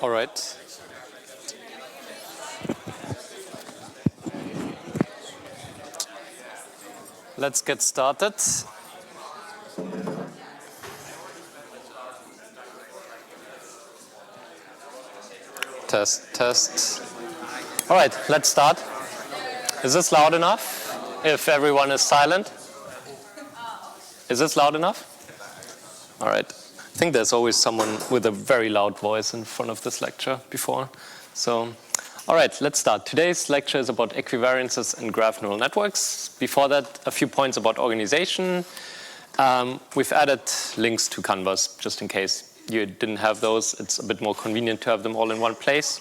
All right. Let's get started. Test, test. All right, let's start. Is this loud enough? If everyone is silent? Is this loud enough? All right. I think there's always someone with a very loud voice in front of this lecture before. So, all right, let's start. Today's lecture is about equivariances in graph neural networks. Before that, a few points about organization. We've added links to Canvas, just in case you didn't have those. It's a bit more convenient to have them all in one place.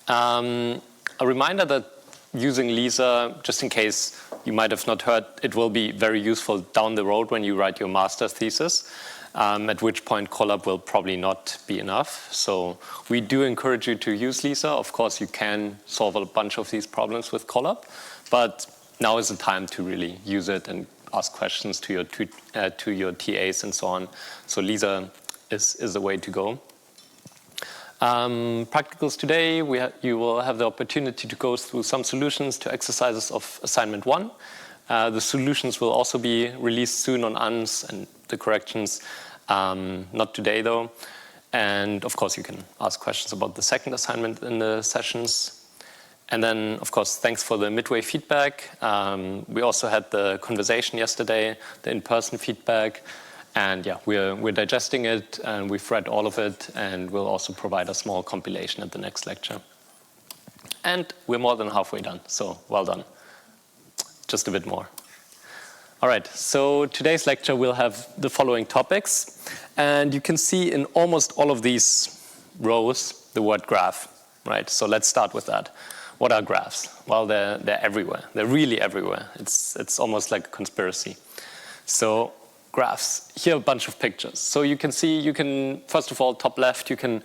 A reminder that using Lisa, just in case you might have not heard, it will be very useful down the road when you write your master's thesis, at which point Colab will probably not be enough. So we do encourage you to use Lisa. Of course, you can solve a bunch of these problems with Colab, but now is the time to really use it and ask questions to your TAs and so on. So Lisa is the way to go. Practicals today, you will have the opportunity to go through some solutions to exercises of assignment 1. The solutions will also be released soon on ANS and the corrections, not today though. And of course you can ask questions about the second assignment in the sessions. And then of course thanks for the midway feedback. We also had the conversation yesterday, the in-person feedback. And yeah, we're digesting it, and we've read all of it, and we'll also provide a small compilation at the next lecture. And we're more than halfway done, so well done. Just a bit more. All right, so today's lecture will have the following topics. And you can see in almost all of these rows the word graph, right? So let's start with that. What are graphs? Well, they're everywhere. They're really everywhere. It's almost like a conspiracy. So graphs. Here are a bunch of pictures. So you can see, first of all, top left, you can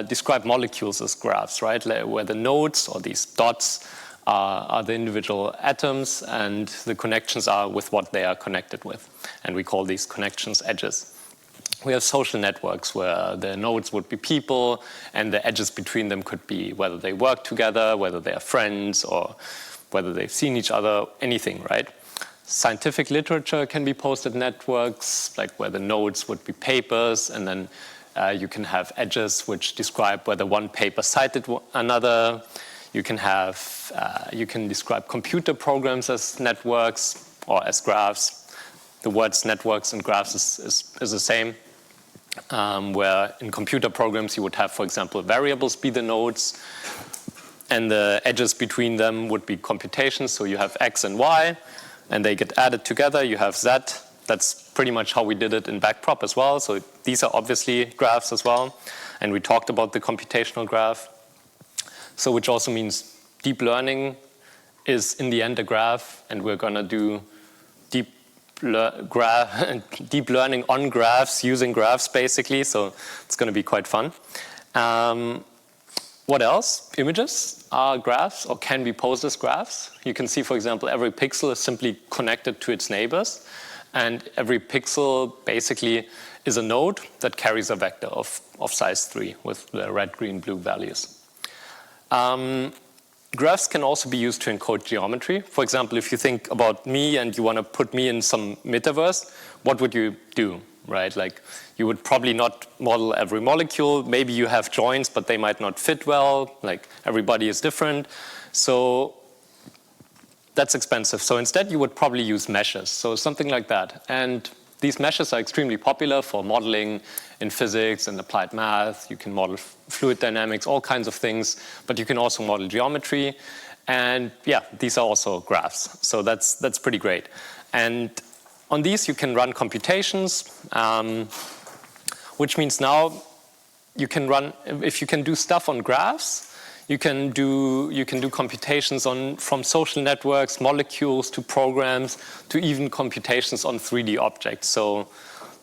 describe molecules as graphs, right? Where the nodes or these dots are the individual atoms, and the connections are with what they are connected with. And we call these connections edges. We have social networks where the nodes would be people, and the edges between them could be whether they work together, whether they are friends, or whether they've seen each other, anything, right? Scientific literature can be posted networks, like where the nodes would be papers, and then you can have edges which describe whether one paper cited another. You can describe computer programs as networks or as graphs. The words networks and graphs is the same, where in computer programs you would have, for example, variables be the nodes, and the edges between them would be computations, so you have x and y, and they get added together, you have z. That's pretty much how we did it in backprop as well. So these are obviously graphs as well. And we talked about the computational graph. So which also means deep learning is in the end a graph, and we're going to do deep learning on graphs, using graphs basically. So it's going to be quite fun. What else? Images are graphs or can be posed as graphs. You can see, for example, every pixel is simply connected to its neighbors. And every pixel basically is a node that carries a vector of size 3 with the red, green, blue values. Graphs can also be used to encode geometry. For example, if you think about me and you want to put me in some metaverse, what would you do? Right, like you would probably not model every molecule. Maybe you have joints, but they might not fit well. Like everybody is different. So that's expensive. So instead, you would probably use meshes. So something like that. And these meshes are extremely popular for modeling in physics and applied math. You can model fluid dynamics, all kinds of things. But you can also model geometry. And yeah, these are also graphs. So that's pretty great. And on these, you can run computations, which means now you can run, if you can do stuff on graphs, you can do computations from social networks, molecules, to programs, to even computations on 3D objects. So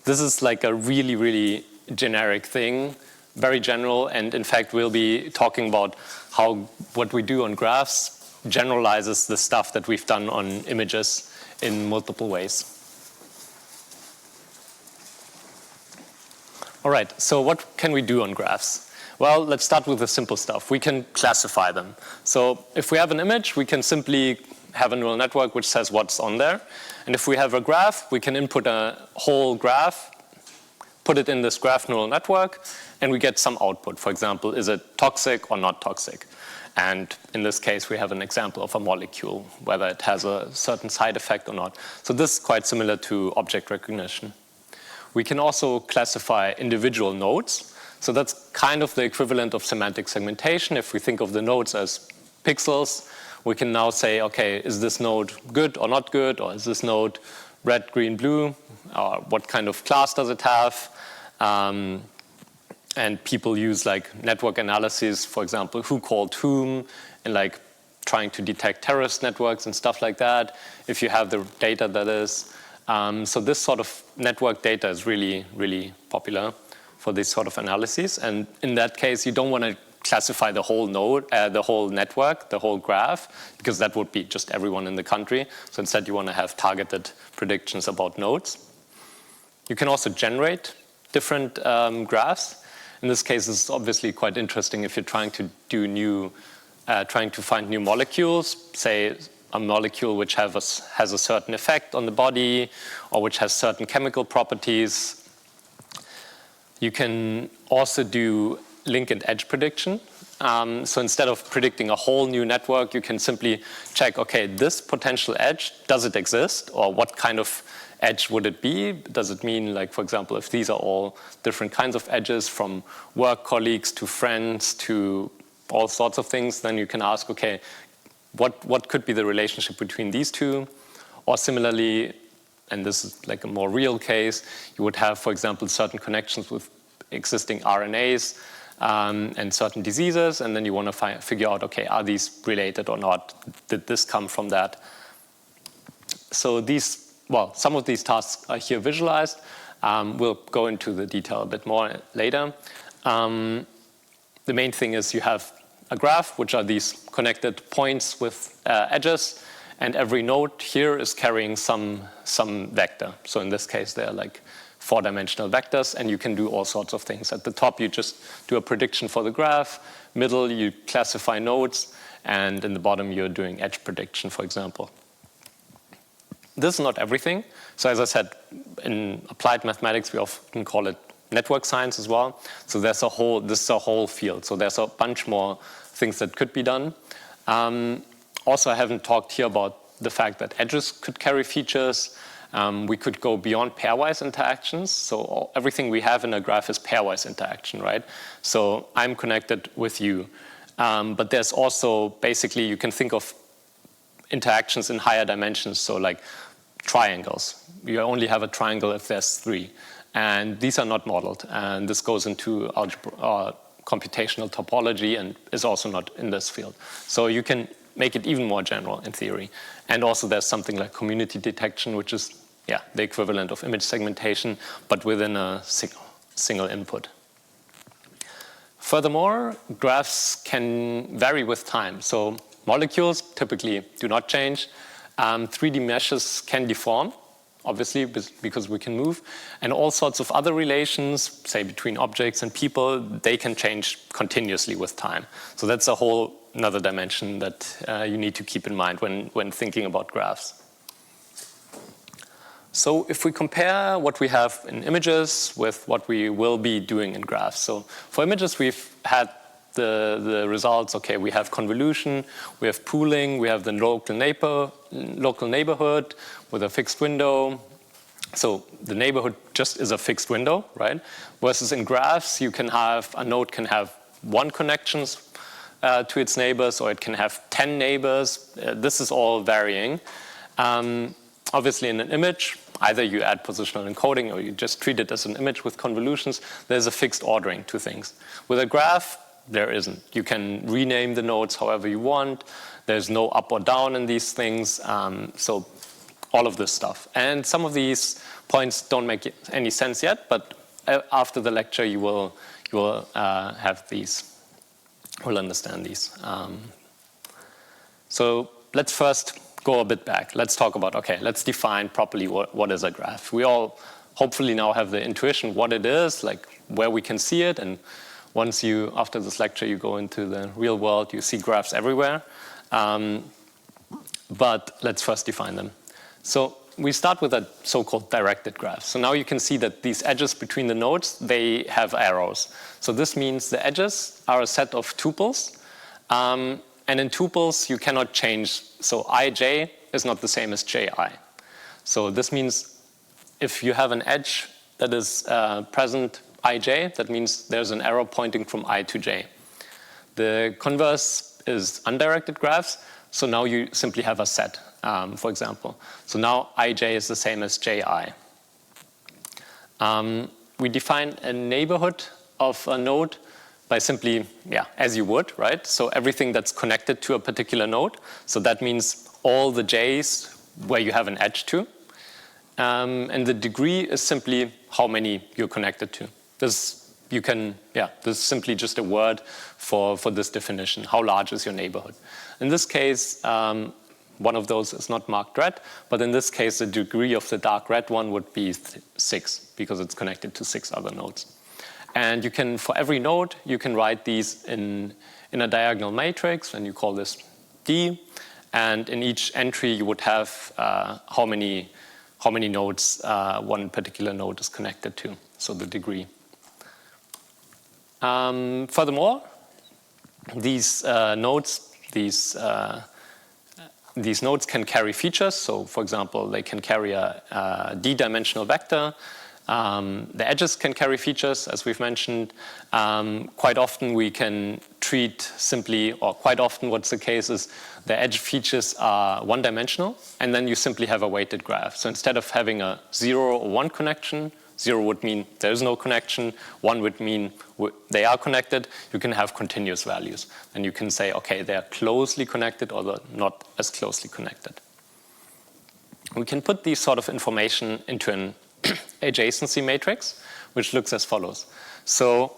this is like a really, really generic thing, very general. And in fact, we'll be talking about how what we do on graphs generalizes the stuff that we've done on images in multiple ways. All right, so what can we do on graphs? Well, let's start with the simple stuff. We can classify them. So if we have an image, we can simply have a neural network which says what's on there. And if we have a graph, we can input a whole graph, put it in this graph neural network, and we get some output. For example, is it toxic or not toxic? And in this case, we have an example of a molecule, whether it has a certain side effect or not. So this is quite similar to object recognition. We can also classify individual nodes. So that's kind of the equivalent of semantic segmentation. If we think of the nodes as pixels, we can now say, okay, is this node good or not good? Or is this node red, green, blue? Or what kind of class does it have? And people use like network analysis, for example, who called whom, and like trying to detect terrorist networks and stuff like that, if you have the data that is. So this sort of network data is really, really popular for this sort of analysis. And in that case, you don't want to classify the whole node, the whole network, the whole graph, because that would be just everyone in the country. So instead, you want to have targeted predictions about nodes. You can also generate different graphs. In this case, it's obviously quite interesting if you're trying to do trying to find new molecules, say a molecule which has a certain effect on the body or which has certain chemical properties. You can also do link and edge prediction. So instead of predicting a whole new network, you can simply check, okay, this potential edge, does it exist? Or what kind of edge would it be? Does it mean, like, for example, if these are all different kinds of edges from work colleagues to friends to all sorts of things, then you can ask, okay, what could be the relationship between these two? Or similarly, and this is like a more real case, you would have, for example, certain connections with existing RNAs and certain diseases, and then you want to figure out, okay, are these related or not? Did this come from that? So some of these tasks are here visualized. We'll go into the detail a bit more later. The main thing is you have a graph, which are these connected points with edges, and every node here is carrying some vector. So in this case, they're like 4-dimensional vectors, and you can do all sorts of things. At the top, you just do a prediction for the graph. Middle, you classify nodes, and in the bottom, you're doing edge prediction, for example. This is not everything. So as I said, in applied mathematics, we often call it network science as well. So this is a whole field. So there's a bunch more things that could be done. Also, I haven't talked here about the fact that edges could carry features. We could go beyond pairwise interactions. So everything we have in a graph is pairwise interaction, right? So I'm connected with you. But there's also, basically, you can think of interactions in higher dimensions. So like triangles. You only have a triangle if there's 3. And these are not modeled. And this goes into algebra, computational topology, and is also not in this field. So you can make it even more general in theory. And also there's something like community detection, which is the equivalent of image segmentation, but within a single input. Furthermore, graphs can vary with time. So molecules typically do not change. 3D meshes can deform, obviously, because we can move. And all sorts of other relations, say between objects and people, they can change continuously with time. So that's a whole another dimension that you need to keep in mind when thinking about graphs. So if we compare what we have in images with what we will be doing in graphs. So for images, we've had the results. Okay, we have convolution, we have pooling, we have the local neighborhood with a fixed window. So the neighborhood just is a fixed window, right? Versus in graphs, a node can have 1 connection to its neighbors, or it can have 10 neighbors. This is all varying. Obviously, in an image, either you add positional encoding or you just treat it as an image with convolutions. There's a fixed ordering to things. With a graph, there isn't. You can rename the nodes however you want. There's no up or down in these things. So all of this stuff. And some of these points don't make any sense yet, but after the lecture, you will have these. We'll understand these. So let's first go a bit back. Let's talk about, okay, let's define properly what is a graph. We all hopefully now have the intuition what it is, like where we can see it. And once you, after this lecture, you go into the real world, you see graphs everywhere. But let's first define them. So we start with a so-called directed graph. So now you can see that these edges between the nodes, they have arrows. So this means the edges are a set of tuples. And in tuples, you cannot change. So ij is not the same as ji. So this means if you have an edge that is present ij, that means there's an arrow pointing from I to j. The converse is undirected graphs. So now you simply have a set, for example. So now ij is the same as ji. We define a neighborhood of a node by simply, as you would, right? So everything that's connected to a particular node. So that means all the j's where you have an edge to. And the degree is simply how many you're connected to. This is simply just a word for this definition. How large is your neighborhood? In this case, one of those is not marked red, but in this case, the degree of the dark red one would be 6 because it's connected to 6 other nodes. And you can, for every node, you can write these in a diagonal matrix, and you call this D. And in each entry, you would have how many nodes one particular node is connected to, so the degree. Furthermore, these nodes can carry features. So, for example, they can carry a d-dimensional vector. The edges can carry features, as we've mentioned. Quite often we can treat simply, or quite often what's the case is the edge features are one-dimensional, and then you simply have a weighted graph. So instead of having a 0 or 1 connection, 0 would mean there's no connection, 1 would mean they are connected, you can have continuous values. And you can say, okay, they are closely connected or they're not as closely connected. We can put these sort of information into an adjacency matrix, which looks as follows. So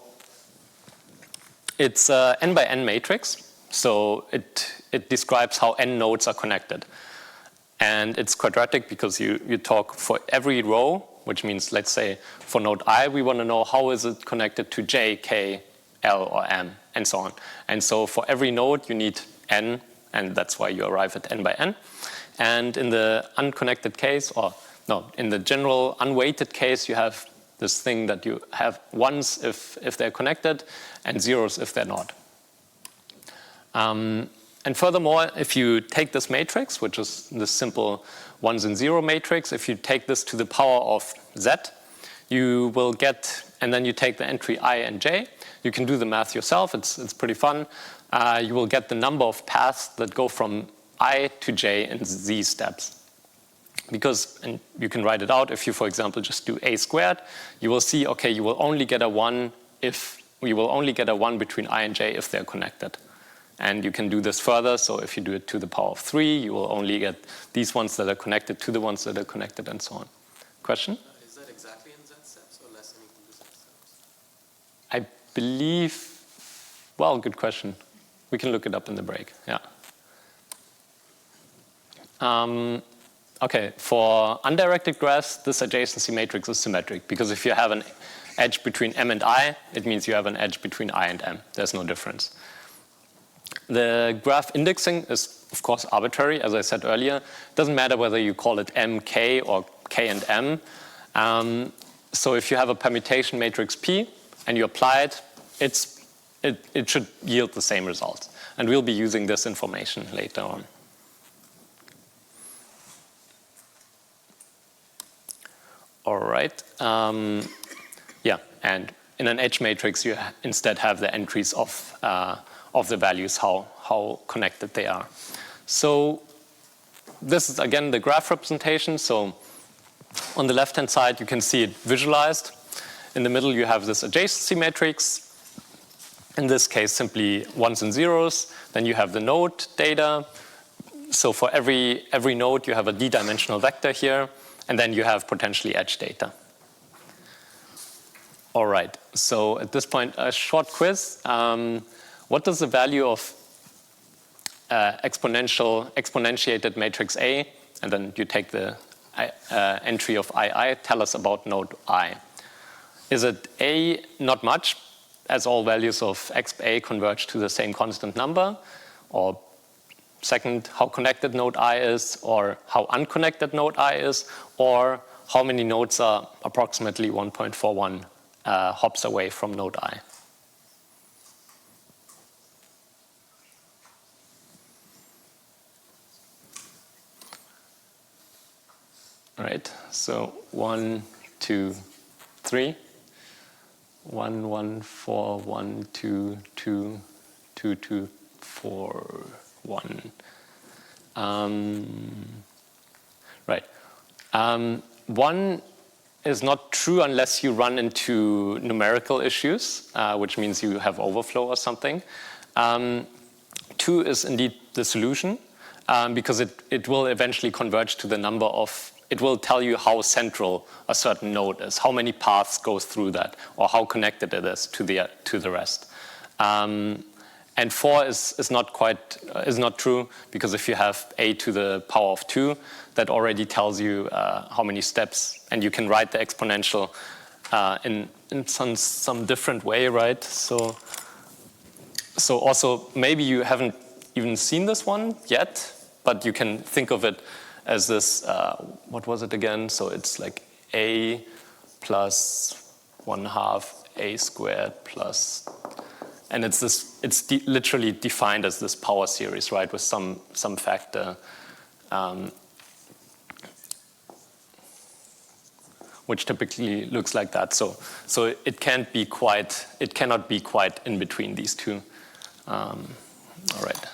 it's an n by n matrix. So it describes how n nodes are connected. And it's quadratic because you talk for every row, which means, let's say, for node I, we want to know how is it connected to j, k, l, or m, and so on. And so for every node, you need n, and that's why you arrive at n by n. And in the unconnected case, in the general unweighted case, you have this thing that you have ones if they're connected and zeros if they're not. And furthermore, if you take this matrix, which is this simple 1s and 0 matrix, if you take this to the power of z, you will get, and then you take the entry I and j. You can do the math yourself. It's pretty fun. You will get the number of paths that go from I to j in these steps. Because, and you can write it out, if you, for example, just do a squared, you will see, okay, you will only get a 1 between I and j if they're connected. And you can do this further. So if you do it to the power of 3, you will only get these ones that are connected to the ones that are connected, and so on. Question? Is that exactly in z steps or less than equal to z steps? I believe, well, good question. We can look it up in the break, yeah. Okay, for undirected graphs, this adjacency matrix is symmetric, because if you have an edge between m and I, it means you have an edge between I and m. There's no difference. The graph indexing is, of course, arbitrary, as I said earlier. It doesn't matter whether you call it mk or k and m. So if you have a permutation matrix P and you apply it, it should yield the same results. And we'll be using this information later on. All right. And in an edge matrix, you instead have the entries of the values, how connected they are. So this is, again, the graph representation. So on the left-hand side, you can see it visualized. In the middle, you have this adjacency matrix. In this case, simply 1s and 0s. Then you have the node data. So for every node, you have a d-dimensional vector here. And then you have potentially edge data. All right, so at this point, a short quiz. What does the value of exponentiated matrix A, and then you take the entry of II tell us about node I? Is it A, not much, as all values of XA converge to the same constant number? Or second, how connected node I is, or how unconnected node I is, or how many nodes are approximately 1.41 hops away from node I? All right, so 1, 2, 3. 1, 1, 4, 1, 2, 2, 2, 2, 4, 1. Right. 1 is not true unless you run into numerical issues, which means you have overflow or something. 2 is indeed the solution, because it will eventually converge to the number of, it will tell you how central a certain node is, how many paths goes through that, or how connected it is to the rest. And 4 is not true, because if you have a to the power of 2, that already tells you how many steps, and you can write the exponential in some different way, right? So also maybe you haven't even seen this one yet, but you can think of it as this, what was it again? So it's like a plus 1/2 a squared plus, and it's literally defined as this power series, right, with some factor, which typically looks like that. So it cannot be quite in between these two. All right.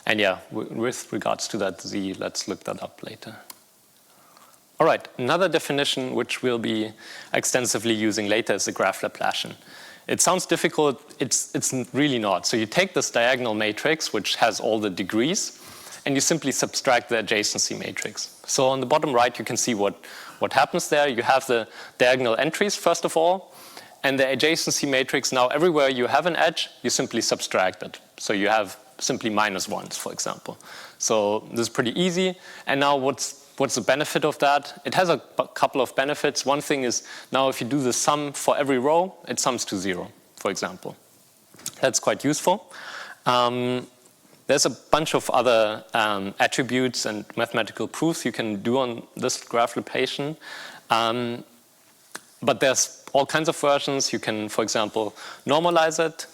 And yeah, with regards to that z, let's look that up later. All right, another definition which we'll be extensively using later is the graph Laplacian. It sounds difficult, it's really not. So you take this diagonal matrix, which has all the degrees, and you simply subtract the adjacency matrix. So on the bottom right, you can see what happens there. You have the diagonal entries, first of all, and the adjacency matrix. Now, everywhere you have an edge, you simply subtract it. So you have simply -1s, for example. So this is pretty easy. And now what's the benefit of that? It has a couple of benefits. One thing is, now if you do the sum for every row, it sums to 0, for example. That's quite useful. There's a bunch of other attributes and mathematical proofs you can do on this graph Laplacian. But there's all kinds of versions. You can, for example, normalize it.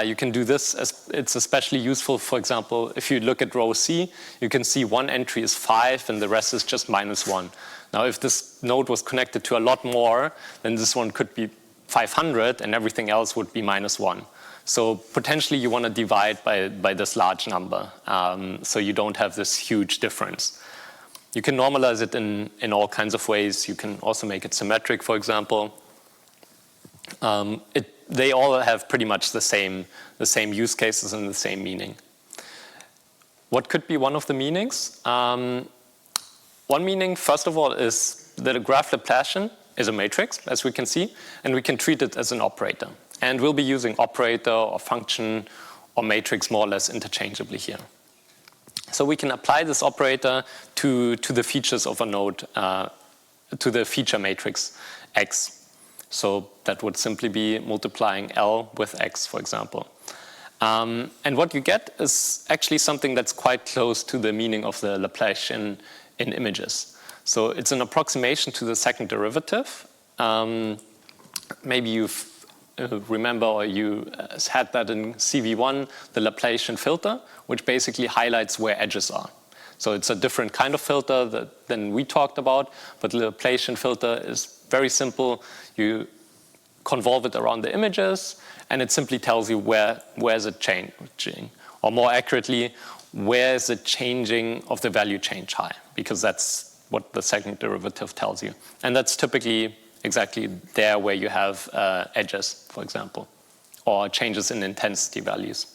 You can do this, it's especially useful, for example, if you look at row C, you can see one entry is 5 and the rest is just -1. Now, if this node was connected to a lot more, then this one could be 500 and everything else would be -1. So potentially you want to divide by this large number, so you don't have this huge difference. You can normalize it in all kinds of ways. You can also make it symmetric, for example. They all have pretty much the same use cases and the same meaning. What could be one of the meanings? One meaning, first of all, is that a graph Laplacian is a matrix, as we can see, and we can treat it as an operator. And we'll be using operator or function or matrix more or less interchangeably here. So we can apply this operator to the features of a node, to the feature matrix X. So that would simply be multiplying L with X, for example. And what you get is actually something that's quite close to the meaning of the Laplacian in images. So it's an approximation to the second derivative. Maybe you remember, or you had that in CV1, the Laplacian filter, which basically highlights where edges are. So it's a different kind of filter than we talked about, but the Laplacian filter is very simple. You convolve it around the images, and it simply tells you where is it changing, or more accurately, where is the changing of the value change high, because that's what the second derivative tells you. And that's typically exactly there where you have edges, for example, or changes in intensity values.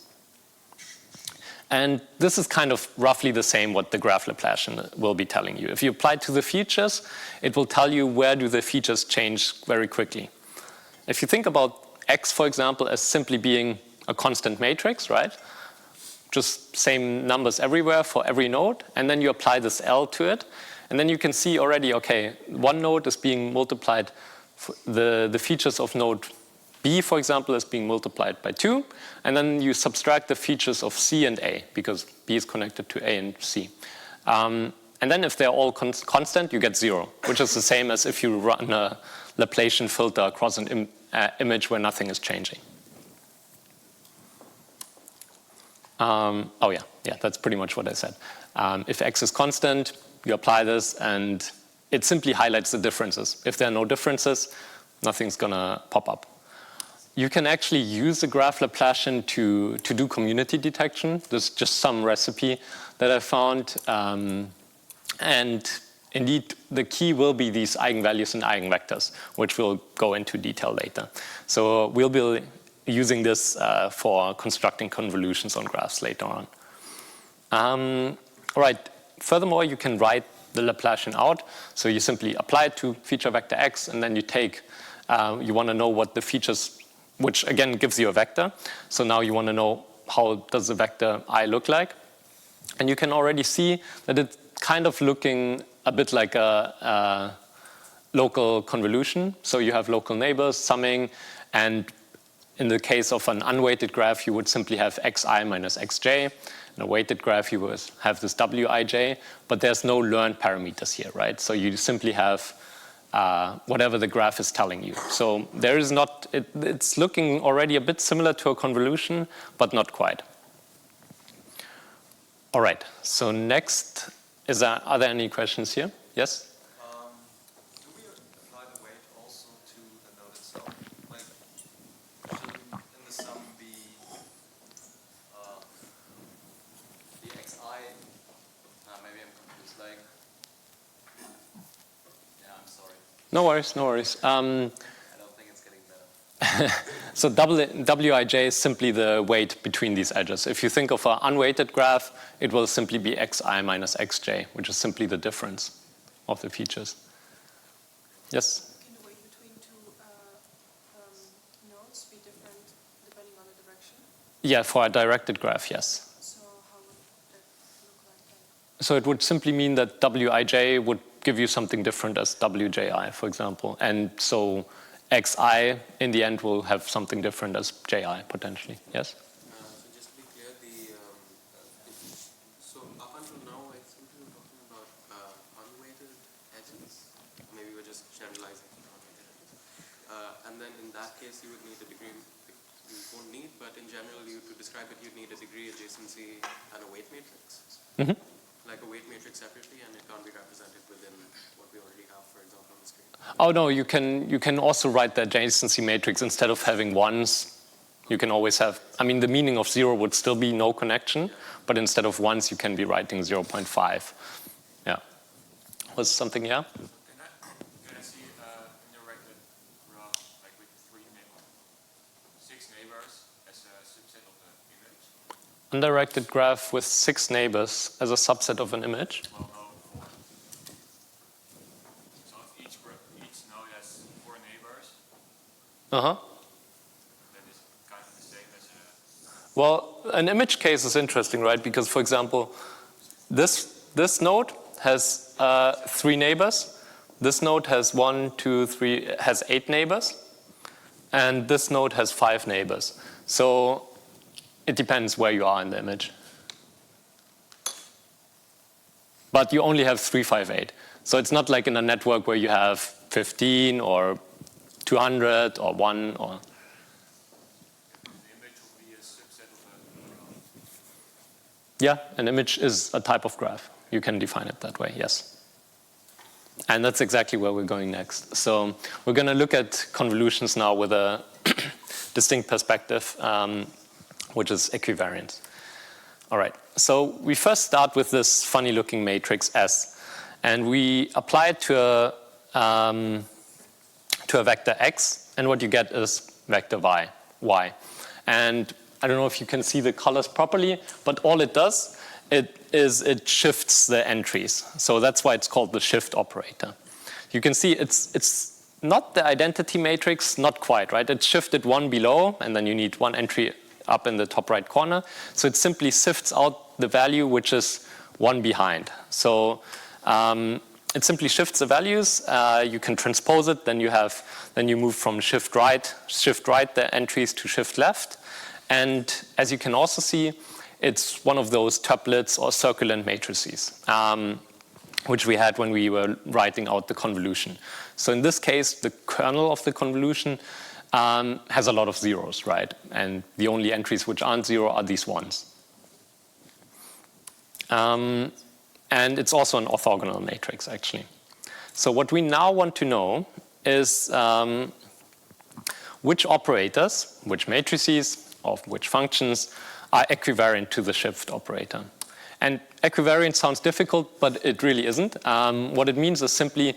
And this is kind of roughly the same what the graph Laplacian will be telling you. If you apply it to the features, it will tell you where do the features change very quickly. If you think about X, for example, as simply being a constant matrix, right? Just same numbers everywhere for every node, and then you apply this L to it, And then you can see already, okay, one node is being multiplied, the features of node B, for example, is being multiplied by 2, and then you subtract the features of C and A, because B is connected to A and C. And then if they're all constant, you get 0, which is the same as if you run a Laplacian filter across an image where nothing is changing. Oh yeah, that's pretty much what I said. If x is constant, you apply this, and it simply highlights the differences. If there are no differences, nothing's going to pop up. You can actually use the graph Laplacian to do community detection. There's just some recipe that I found. And indeed, the key will be these eigenvalues and eigenvectors, which we'll go into detail later. So we'll be using this for constructing convolutions on graphs later on. All right. Furthermore, you can write the Laplacian out. So you simply apply it to feature vector x, and then you take, you want to know what the features, which again gives you a vector. So now you want to know how does the vector I look like. And you can already see that it's kind of looking a bit like a local convolution. So you have local neighbors summing, and in the case of an unweighted graph, you would simply have xi minus xj. In a weighted graph, you would have this wij, but there's no learned parameters here, right? So you simply have whatever the graph is telling you. So there is not, it's looking already a bit similar to a convolution, but not quite. All right, so next, are there any questions here? Yes? Do we apply the weight also to the node itself? Like, should in the sum be the xi? Maybe I'm confused. Like, yeah, I'm sorry. No worries, no worries. I don't think it's getting better. So wij is simply the weight between these edges. If you think of an unweighted graph, it will simply be xi minus xj, which is simply the difference of the features. Yes? Can the weight between two nodes be different depending on the direction? Yeah, for a directed graph, yes. So how would that look like then? So it would simply mean that wij would give you something different as wji, for example. And so xi in the end will have something different as ji, potentially. Yes? So just to be clear, so up until now, I think we were talking about unweighted edges. Maybe we're just generalizing unweighted edges. And then in that case, you would need a degree. You won't need, but in general, to describe it, you'd need a degree adjacency and a weight matrix. Mm-hmm. Like a weight matrix separately, and it can't be represented within what we already have, for example, on the screen. Oh no, you can also write the adjacency matrix instead of having ones. You can always have, I mean, the meaning of 0 would still be no connection, but instead of ones, you can be writing 0.5. Yeah. Was something, yeah? Can I see indirected graph like with 6 neighbors as a subset of the image? Undirected graph with 6 neighbors as a subset of an image. Well, no, 4. So if each node has 4 neighbors, Uh-huh. that is kind of the same as a... Well, an image case is interesting, right? Because, for example, this node has 3 neighbors. This node has has 8 neighbors. And this node has 5 neighbors. So it depends where you are in the image. But you only have 3, 5, 8. So it's not like in a network where you have 15 or 200 or 1 or... The image will be a subset of a graph. Yeah, an image is a type of graph. You can define it that way, yes. And that's exactly where we're going next. So we're going to look at convolutions now with a distinct perspective, which is equivariance. All right, so we first start with this funny-looking matrix S, and we apply it to a vector x, and what you get is vector y. And I don't know if you can see the colors properly, but all it does it shifts the entries. So that's why it's called the shift operator. You can see it's not the identity matrix, not quite, right? It's shifted 1 below, and then you need 1 entry up in the top right corner. So it simply sifts out the value which is 1 behind. So it simply shifts the values. You can transpose it. Then you move from shift right the entries to shift left. And as you can also see, it's one of those tuplets or circulant matrices, which we had when we were writing out the convolution. So in this case, the kernel of the convolution has a lot of zeros, right? And the only entries which aren't zero are these ones. And it's also an orthogonal matrix, actually. So what we now want to know is which operators, which matrices, of which functions are equivariant to the shift operator. And equivariant sounds difficult, but it really isn't. What it means is simply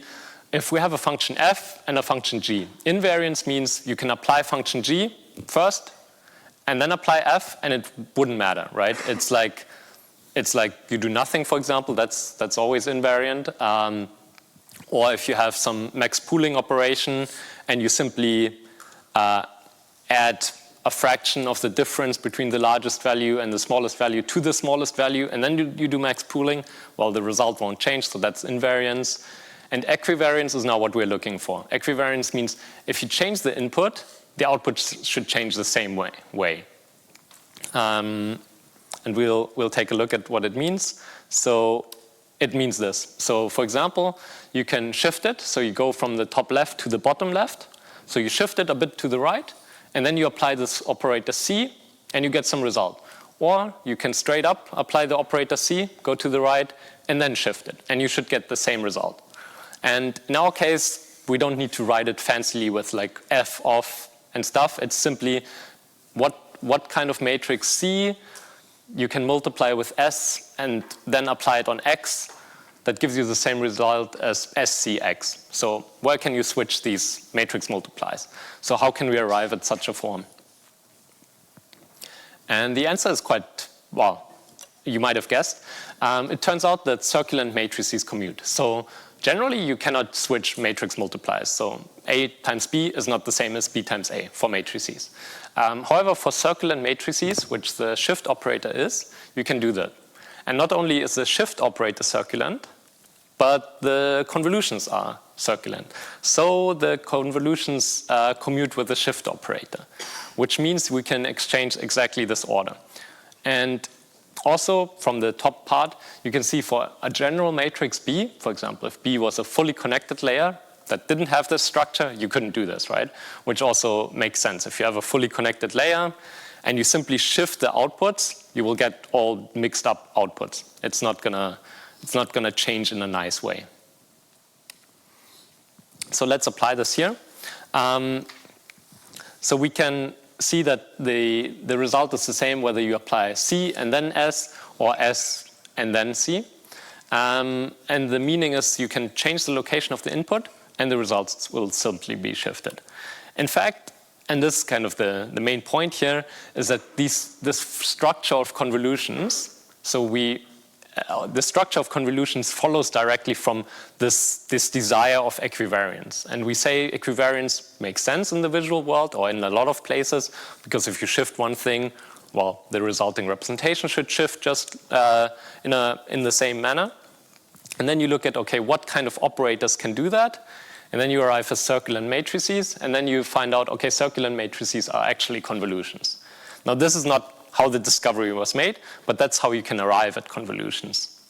if we have a function f and a function g. Invariance means you can apply function g first and then apply f, and it wouldn't matter, right? It's like you do nothing, for example. That's always invariant. Or if you have some max pooling operation and you simply add a fraction of the difference between the largest value and the smallest value to the smallest value, and then you do max pooling, well, the result won't change, so that's invariance. And equivariance is now what we're looking for. Equivariance means if you change the input, the output should change the same way. And we'll take a look at what it means. So it means this. So for example, you can shift it. So you go from the top left to the bottom left. So you shift it a bit to the right, and then you apply this operator C, and you get some result. Or you can straight up apply the operator C, go to the right, and then shift it. And you should get the same result. And in our case, we don't need to write it fancily with like F off and stuff. It's simply what kind of matrix C you can multiply with S and then apply it on X. That gives you the same result as SCX. So where can you switch these matrix multiplies? So how can we arrive at such a form? And the answer is quite, well, you might have guessed. It turns out that circulant matrices commute. So generally, you cannot switch matrix multipliers. So A times B is not the same as B times A for matrices. However, for circulant matrices, which the shift operator is, you can do that. And not only is the shift operator circulant, but the convolutions are circulant. So the convolutions commute with the shift operator, which means we can exchange exactly this order. And also, from the top part, you can see for a general matrix B, for example, if B was a fully connected layer that didn't have this structure, you couldn't do this, right? Which also makes sense. If you have a fully connected layer and you simply shift the outputs, you will get all mixed up outputs. It's not gonna change in a nice way. So let's apply this here. So we can see that the result is the same whether you apply C and then S or S and then C. And the meaning is you can change the location of the input and the results will simply be shifted. In fact, and this is kind of the main point here, is that this structure of convolutions, so the structure of convolutions follows directly from this desire of equivariance. And we say equivariance makes sense in the visual world or in a lot of places, because if you shift one thing, well, the resulting representation should shift just in the same manner. And then you look at, okay, what kind of operators can do that? And then you arrive at circulant matrices, and then you find out, okay, circulant matrices are actually convolutions. Now, this is not how the discovery was made, but that's how you can arrive at convolutions.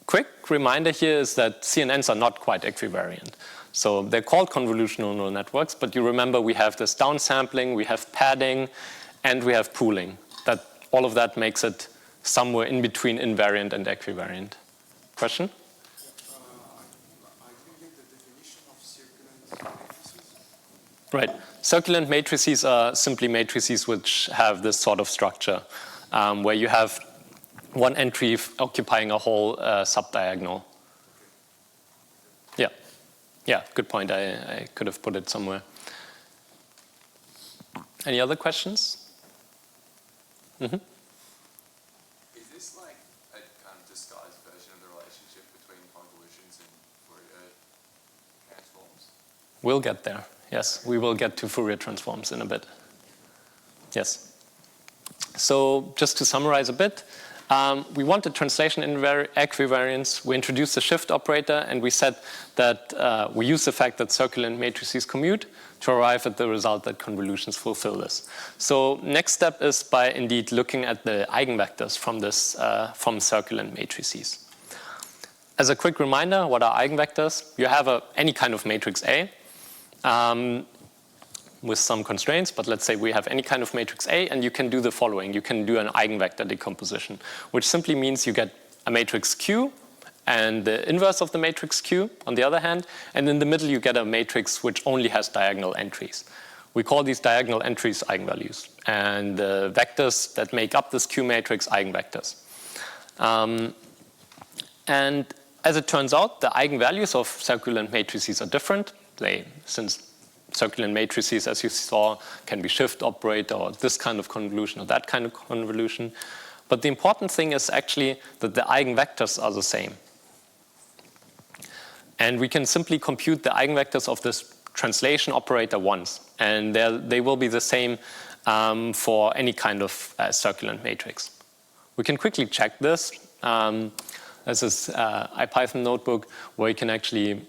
Quick reminder here is that CNNs are not quite equivariant. So they're called convolutional neural networks, but you remember we have this downsampling, we have padding, and we have pooling. All of that makes it somewhere in between invariant and equivariant. Question? Right. Circulant matrices are simply matrices which have this sort of structure, where you have one entry occupying a whole subdiagonal. Yeah, good point. I could have put it somewhere. Any other questions? Mm-hmm. Is this like a kind of disguised version of the relationship between convolutions and Fourier transforms? We'll get there. Yes, we will get to Fourier transforms in a bit. Yes. So just to summarize a bit, we want a translation equivariance. We introduced the shift operator, and we said that we use the fact that circular matrices commute to arrive at the result that convolutions fulfill this. So next step is by indeed looking at the eigenvectors from this from circular matrices. As a quick reminder, what are eigenvectors? You have any kind of matrix A with some constraints, but let's say we have any kind of matrix A, and you can do the following. You can do an eigenvector decomposition, which simply means you get a matrix Q and the inverse of the matrix Q on the other hand, and in the middle you get a matrix which only has diagonal entries. We call these diagonal entries eigenvalues, and the vectors that make up this Q matrix eigenvectors. And as it turns out, the eigenvalues of circular matrices are different. Since circular matrices, as you saw, can be shift operator or this kind of convolution or that kind of convolution. But the important thing is actually that the eigenvectors are the same. And we can simply compute the eigenvectors of this translation operator once. And they will be the same for any kind of circular matrix. We can quickly check this. This is IPython notebook where you can actually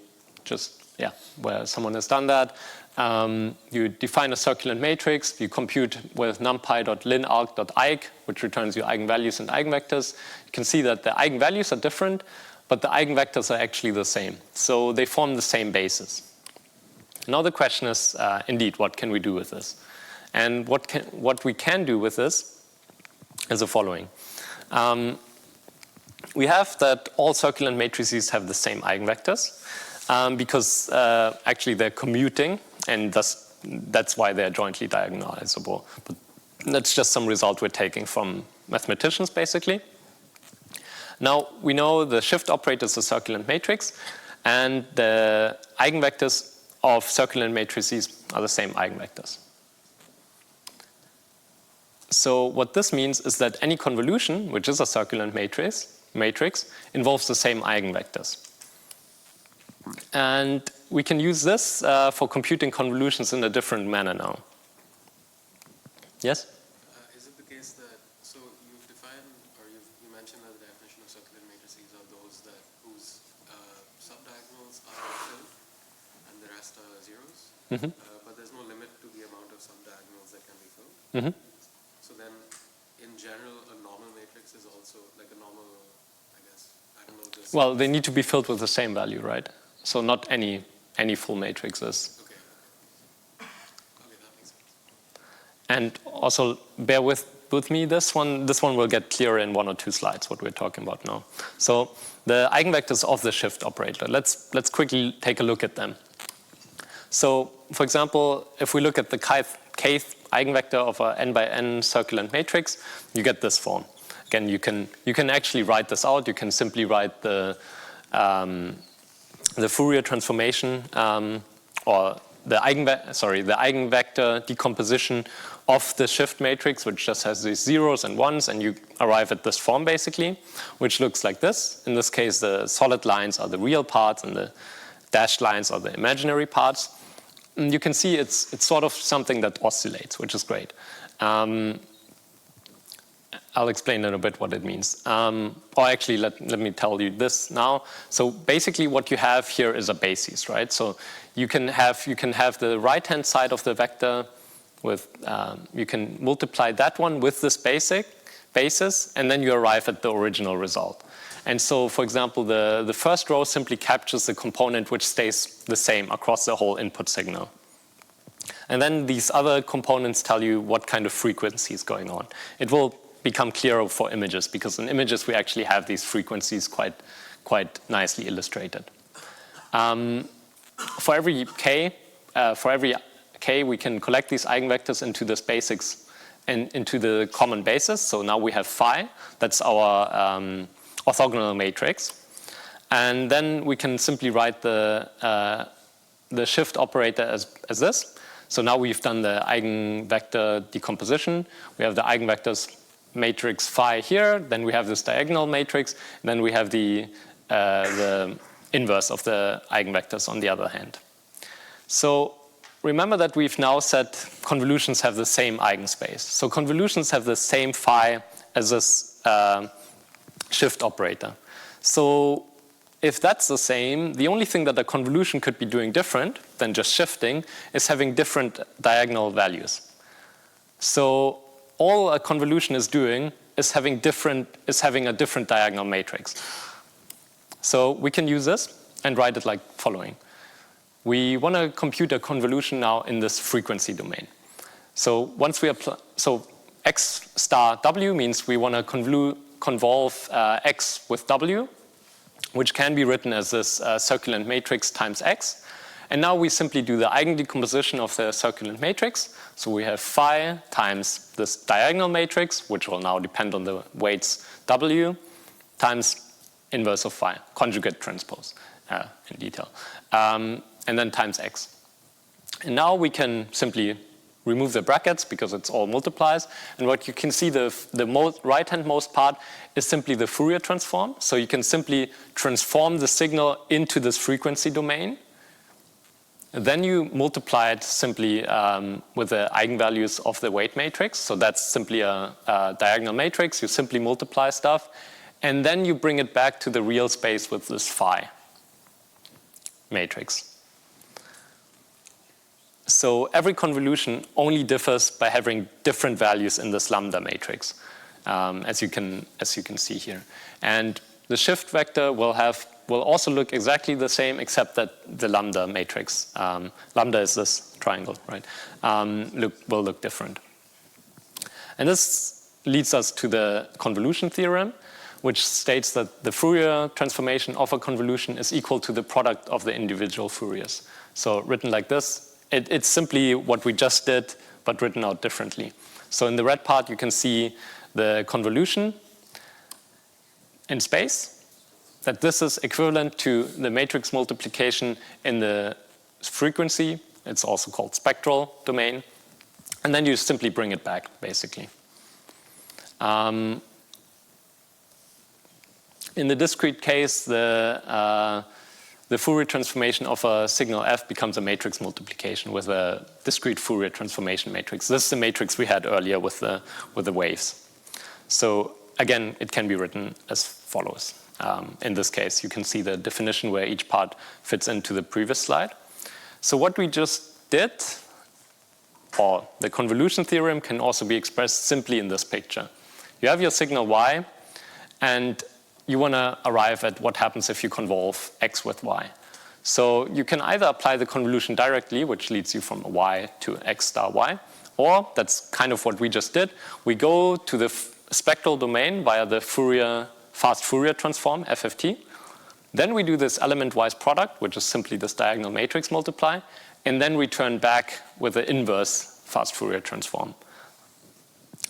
where someone has done that. You define a circular matrix, you compute with numpy.linarg.eig, which returns you eigenvalues and eigenvectors. You can see that the eigenvalues are different, but the eigenvectors are actually the same. So they form the same basis. Now the question is, indeed, what can we do with this? And what we can do with this is the following. We have that all circular matrices have the same eigenvectors because actually they're commuting, and that's why they're jointly diagonalizable. But that's just some result we're taking from mathematicians, basically. Now, we know the shift operator is a circular matrix, and the eigenvectors of circular matrices are the same eigenvectors. So what this means is that any convolution, which is a circular matrix involves the same eigenvectors. And we can use this for computing convolutions in a different manner now. Yes? Is it the case that, so you've defined, or you mentioned that the definition of circular matrices are those whose subdiagonals are filled and the rest are zeros, but there's no limit to the amount of subdiagonals that can be filled. So then, in general, a normal matrix is also like a normal, I guess, I don't know this. Well, they need to be filled with the same value, right? So not any full matrix is. Okay, that makes sense. And also bear with me. This one will get clearer in 1 or 2 slides. What we're talking about now. So the eigenvectors of the shift operator. Let's quickly take a look at them. So, for example, if we look at the kth eigenvector of a n by n circular matrix, you get this form. Again, you can actually write this out. You can simply write the Fourier transformation or the eigenvector decomposition of the shift matrix, which just has these zeros and ones, and you arrive at this form basically, which looks like this. In this case, the solid lines are the real parts and the dashed lines are the imaginary parts. And you can see it's sort of something that oscillates, which is great. I'll explain in a bit what it means. Or actually, let me tell you this now. So basically what you have here is a basis, right? So you can have the right-hand side of the vector with, you can multiply that one with this basis, and then you arrive at the original result. And so, for example, the first row simply captures the component which stays the same across the whole input signal. And then these other components tell you what kind of frequency is going on. It will become clearer for images, because in images we actually have these frequencies quite nicely illustrated. For every k, we can collect these eigenvectors into this basics and into the common basis. So now we have phi. That's our orthogonal matrix, and then we can simply write the shift operator as this. So now we've done the eigenvector decomposition. We have the eigenvectors matrix phi here, then we have this diagonal matrix, and then we have the inverse of the eigenvectors on the other hand. So remember that we've now said convolutions have the same eigenspace. So convolutions have the same phi as this shift operator. So if that's the same, the only thing that a convolution could be doing different than just shifting is having different diagonal values. So all a convolution is doing is having a different diagonal matrix. So we can use this and write it like following. We want to compute a convolution now in this frequency domain. So once we apply, so x star w means we want to convolve x with w, which can be written as this circulant matrix times x. And now we simply do the eigendecomposition of the circulant matrix. So we have phi times this diagonal matrix, which will now depend on the weights w, times inverse of phi, conjugate transpose in detail, and then times x. And now we can simply remove the brackets because it's all multiplies. And what you can see, the right-hand most part is simply the Fourier transform. So you can simply transform the signal into this frequency domain. Then you multiply it simply with the eigenvalues of the weight matrix. So that's simply a diagonal matrix. You simply multiply stuff. And then you bring it back to the real space with this phi matrix. So every convolution only differs by having different values in this lambda matrix, as you can see here. And the shift vector will also look exactly the same, except that the lambda matrix, lambda is this triangle, right? Will look different. And this leads us to the convolution theorem, which states that the Fourier transformation of a convolution is equal to the product of the individual Fouriers. So written like this, it's simply what we just did, but written out differently. So in the red part, you can see the convolution in space, that this is equivalent to the matrix multiplication in the frequency. It's also called spectral domain. And then you simply bring it back, basically. In the discrete case, the Fourier transformation of a signal f becomes a matrix multiplication with a discrete Fourier transformation matrix. This is the matrix we had earlier with the waves. So again, it can be written as follows. In this case, you can see the definition where each part fits into the previous slide. So what we just did, or the convolution theorem, can also be expressed simply in this picture. You have your signal y, and you want to arrive at what happens if you convolve x with y. So you can either apply the convolution directly, which leads you from y to x star y, or that's kind of what we just did. We go to the spectral domain via the fast Fourier transform, FFT. Then we do this element-wise product, which is simply this diagonal matrix multiply, and then return back with the inverse fast Fourier transform.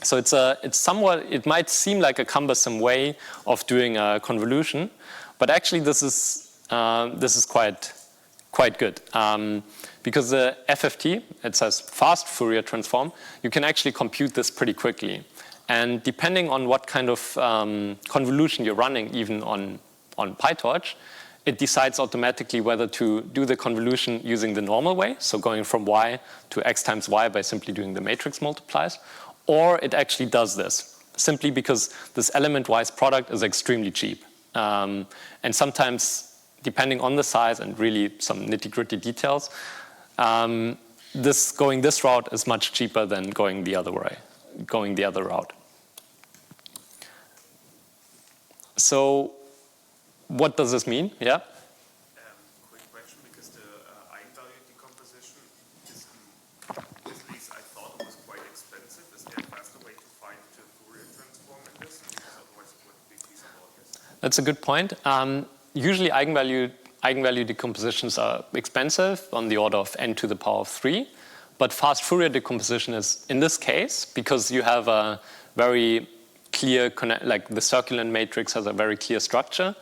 So it might seem like a cumbersome way of doing a convolution, but actually this is quite good. Because the FFT, it says fast Fourier transform, you can actually compute this pretty quickly. And depending on what kind of convolution you're running, even on PyTorch, it decides automatically whether to do the convolution using the normal way, so going from y to x times y by simply doing the matrix multiplies, or it actually does this, simply because this element-wise product is extremely cheap. And sometimes, depending on the size and really some nitty-gritty details, going this route is much cheaper than going the other route. So what does this mean? Yeah? Quick question, because the eigenvalue decomposition is, at least I thought it was quite expensive. Is there a faster way to find the Fourier transform in this? Because otherwise it wouldn't be feasible, I guess. That's a good point. Usually eigenvalue decompositions are expensive, on the order of n to the power of 3. But fast Fourier decomposition is, in this case, because you have a very clear, like the circulant matrix has a very clear structure,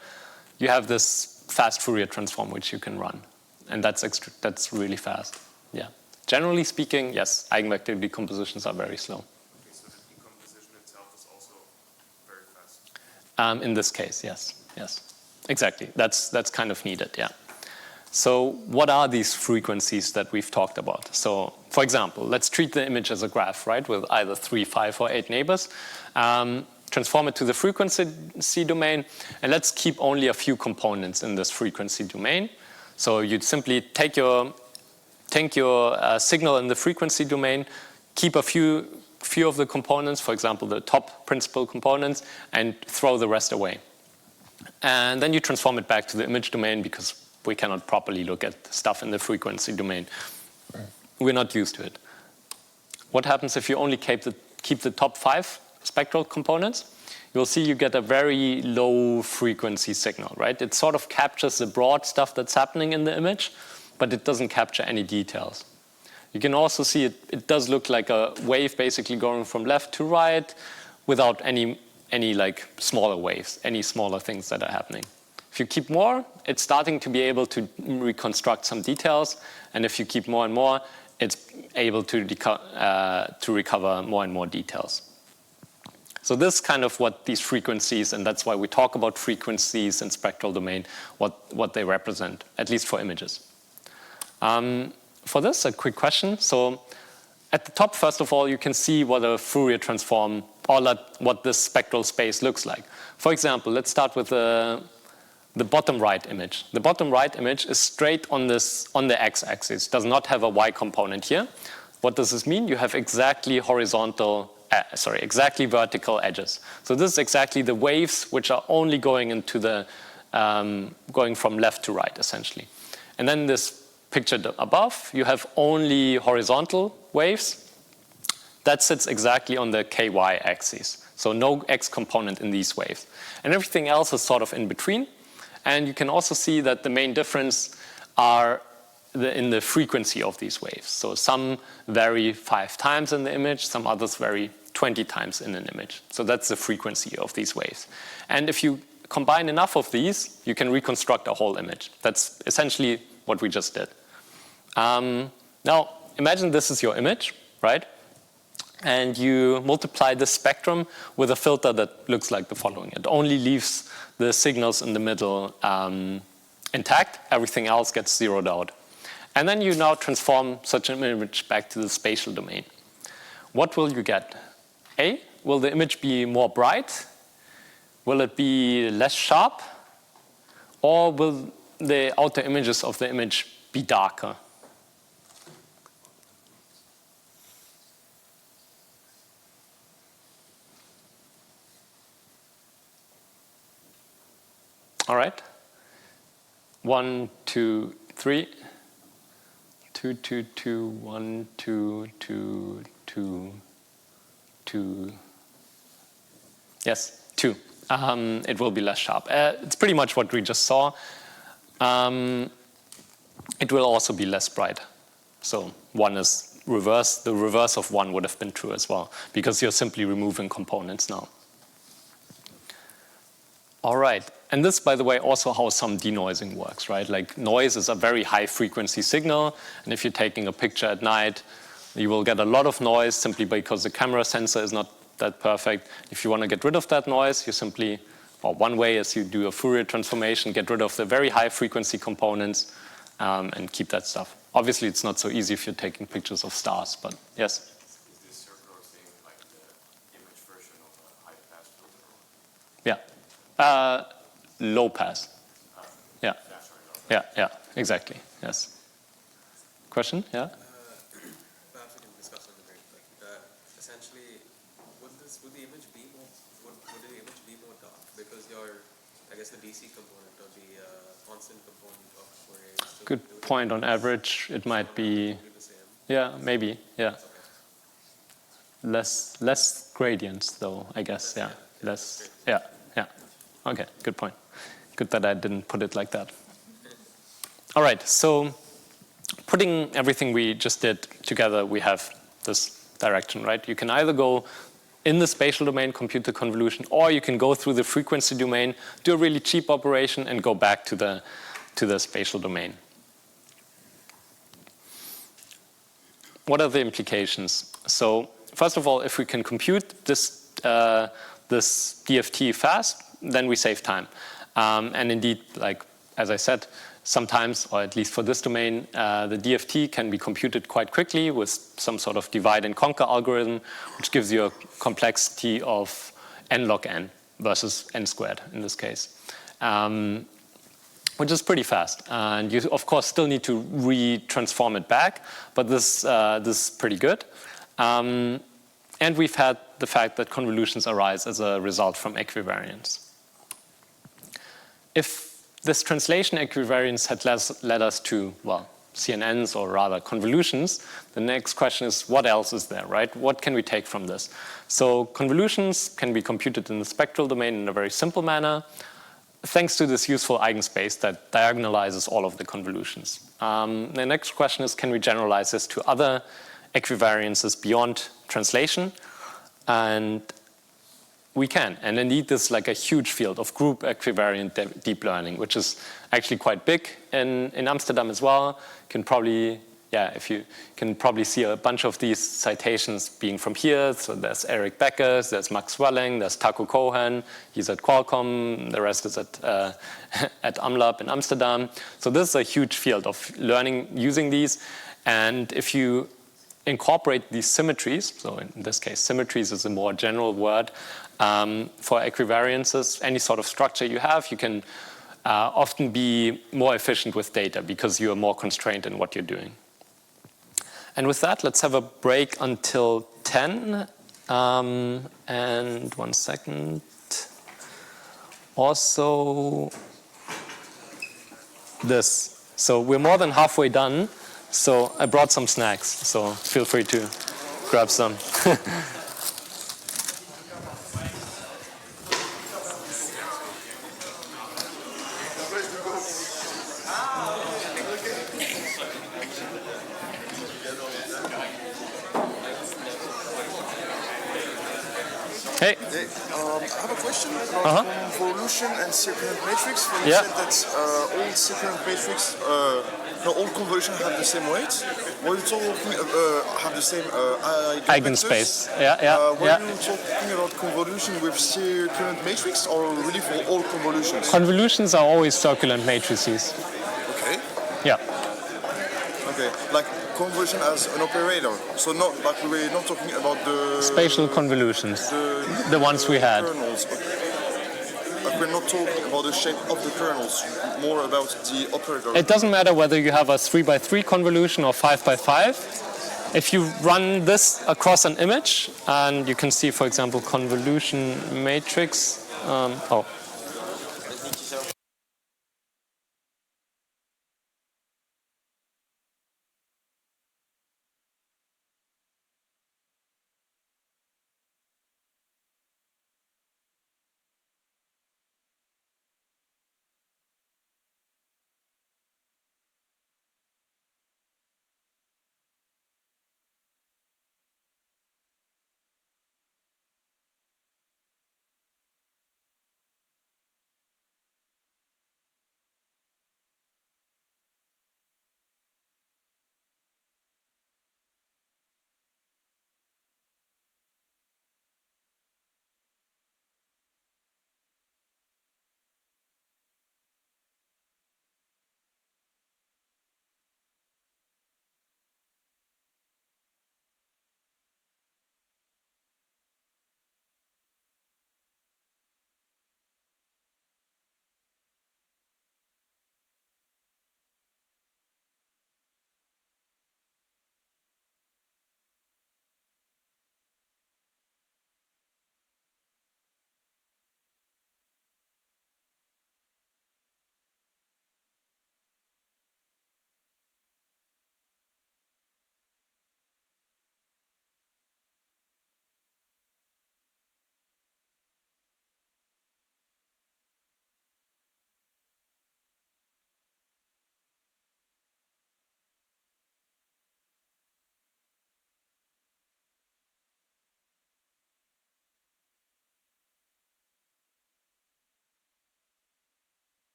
you have this fast Fourier transform which you can run. And that's really fast. Yeah. Generally speaking, yes, eigenvector decompositions are very slow. Okay, so the decomposition itself is also very fast. In this case, yes. Yes. Exactly. That's kind of needed, yeah. So what are these frequencies that we've talked about? So for example, let's treat the image as a graph, right, with either 3, 5, or 8 neighbors. transform it to the frequency domain, and let's keep only a few components in this frequency domain. So you'd simply take your signal in the frequency domain, keep a few of the components, for example, the top principal components, and throw the rest away. And then you transform it back to the image domain because we cannot properly look at stuff in the frequency domain. We're not used to it. What happens if you only keep the top 5 spectral components? You'll see you get a very low frequency signal, right? It sort of captures the broad stuff that's happening in the image, but it doesn't capture any details. You can also see it does look like a wave basically going from left to right without any like smaller waves, any smaller things that are happening. If you keep more, it's starting to be able to reconstruct some details, and if you keep more and more, it's able to recover more and more details. So this is kind of what these frequencies, and that's why we talk about frequencies in spectral domain, what they represent, at least for images. For this, a quick question. So at the top, first of all, you can see what a Fourier transform, or what this spectral space looks like. For example, let's start with the bottom right image. The bottom right image is straight on the x-axis, does not have a y component here. What does this mean? You have exactly exactly vertical edges. So this is exactly the waves which are only going into the going from left to right, essentially. And then this picture above, you have only horizontal waves. That sits exactly on the ky axis. So no x component in these waves. And everything else is sort of in between. And you can also see that the main difference are in the frequency of these waves. So some vary 5 times in the image, some others vary 20 times in an image. So that's the frequency of these waves. And if you combine enough of these, you can reconstruct a whole image. That's essentially what we just did. Now, imagine this is your image, right? And you multiply the spectrum with a filter that looks like the following. It only leaves the signals in the middle intact. Everything else gets zeroed out. And then you now transform such an image back to the spatial domain. What will you get? A, will the image be more bright? Will it be less sharp? Or will the outer images of the image be darker? All right. 1, 2, 3. 2, 2, 2, 1, 2, 2, 2, 2. Yes, 2. It will be less sharp. It's pretty much what we just saw. It will also be less bright. So 1 is reverse. The reverse of 1 would have been true as well, because you're simply removing components now. All right. And this, by the way, also how some denoising works, right? Like noise is a very high frequency signal. And if you're taking a picture at night, you will get a lot of noise simply because the camera sensor is not that perfect. If you want to get rid of that noise, you simply, or one way is you do a Fourier transformation, get rid of the very high frequency components, and keep that stuff. Obviously, it's not so easy if you're taking pictures of stars, but yes? Is this circular thing like the image version of a high-pass filter? Yeah. Low pass. Yeah. Yeah, exactly. Yes. Question? Yeah? Perhaps we can discuss on the break. Essentially, would the image be more dark? Because I guess the DC component or the constant component of Fourier is still Good point. On average, it might be, the same. yeah, maybe, yeah. Okay. Less gradients, though, I guess, yeah. Less, yeah. Okay, good point. Good that I didn't put it like that. All right, so putting everything we just did together, we have this direction, right? You can either go in the spatial domain, compute the convolution, or you can go through the frequency domain, do a really cheap operation, and go back to the spatial domain. What are the implications? So first of all, if we can compute this DFT fast, then we save time. And indeed, like as I said, sometimes, or at least for this domain, the DFT can be computed quite quickly with some sort of divide and conquer algorithm, which gives you a complexity of n log n versus n squared in this case, which is pretty fast. And you, of course, still need to retransform it back, but this is pretty good. And we've had the fact that convolutions arise as a result from equivariance. If this translation equivariance had led us to, well, CNNs, or rather convolutions, the next question is, what else is there, right? What can we take from this? So convolutions can be computed in the spectral domain in a very simple manner, thanks to this useful eigenspace that diagonalizes all of the convolutions. The next question is, can we generalize this to other equivariances beyond translation? And we can. And indeed, this is like a huge field of group equivariant deep learning, which is actually quite big in Amsterdam as well. You can probably, if you can probably see a bunch of these citations being from here. So there's Eric Beckers, there's Max Welling, there's Taco Cohen. He's at Qualcomm. The rest is at Amlab in Amsterdam. So this is a huge field of learning using these. And if you incorporate these symmetries, so in this case, symmetries is a more general word, for equivariances, any sort of structure you have, you can often be more efficient with data because you are more constrained in what you're doing. And with that, let's have a break until 10. And 1 second. Also, this. So we're more than halfway done. So I brought some snacks. So feel free to grab some. Hey. Hey, I have a question about convolution and circulant matrix. When you said that all circulant matrix, all convolution have the same weight. Were you talking have the same eigenspace? Were you talking about convolution with circulant matrix, or really for all convolutions? Convolutions are always circulant matrices. Okay. Yeah. Okay, like convolution as an operator. So not like we're not talking about the spatial convolutions, the ones we had. Kernels. Like we're not talking about the shape of the kernels, more about the operator. It doesn't matter whether you have a 3x3 convolution or 5x5. If you run this across an image, and you can see, for example, convolution matrix.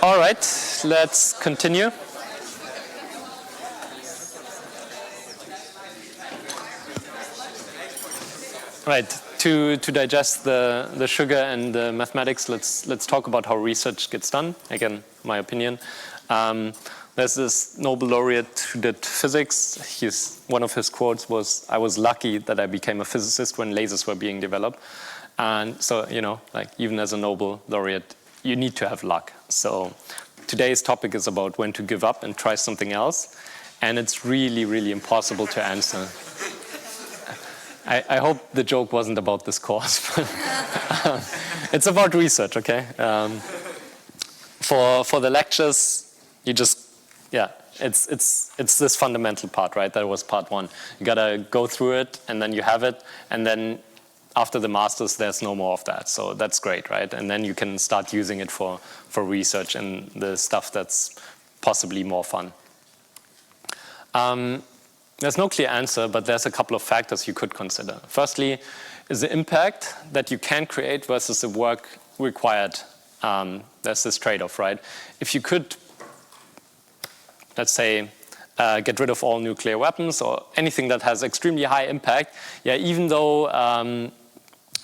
All right, let's continue. Right, to digest the sugar and the mathematics, let's talk about how research gets done. Again, my opinion. There's this Nobel laureate who did physics. One of his quotes was, "I was lucky that I became a physicist when lasers were being developed." And so, like even as a Nobel laureate, you need to have luck. So today's topic is about when to give up and try something else. And it's really, really impossible to answer. I hope the joke wasn't about this course. It's about research, okay? For the lectures, you just, it's this fundamental part, right? That was part one. You gotta go through it, and then you have it, and then after the masters, there's no more of that. So that's great, right? And then you can start using it for research and the stuff that's possibly more fun. There's no clear answer, but there's a couple of factors you could consider. Firstly, is the impact that you can create versus the work required. There's this trade-off, right? If you could, let's say, get rid of all nuclear weapons or anything that has extremely high impact, even though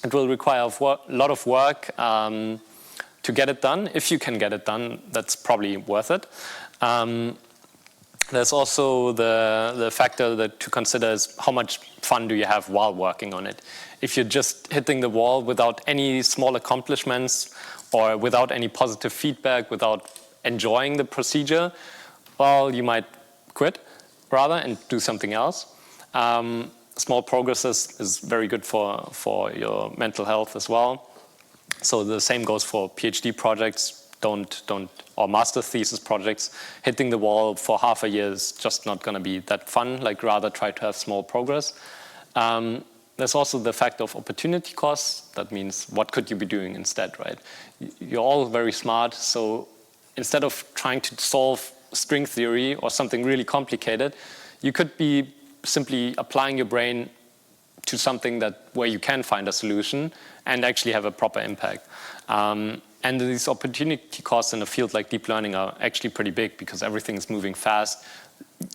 it will require a lot of work to get it done, if you can get it done, that's probably worth it. There's also the factor that to consider is how much fun do you have while working on it. If you're just hitting the wall without any small accomplishments or without any positive feedback, without enjoying the procedure, well, you might quit rather and do something else. Small progresses is very good for your mental health as well. So the same goes for PhD projects. Or master thesis projects. Hitting the wall for half a year is just not going to be that fun. Like, rather try to have small progress. There's also the fact of opportunity costs. That means what could you be doing instead, right? You're all very smart, so instead of trying to solve string theory or something really complicated, you could be simply applying your brain to something where you can find a solution and actually have a proper impact. And these opportunity costs in a field like deep learning are actually pretty big because everything is moving fast.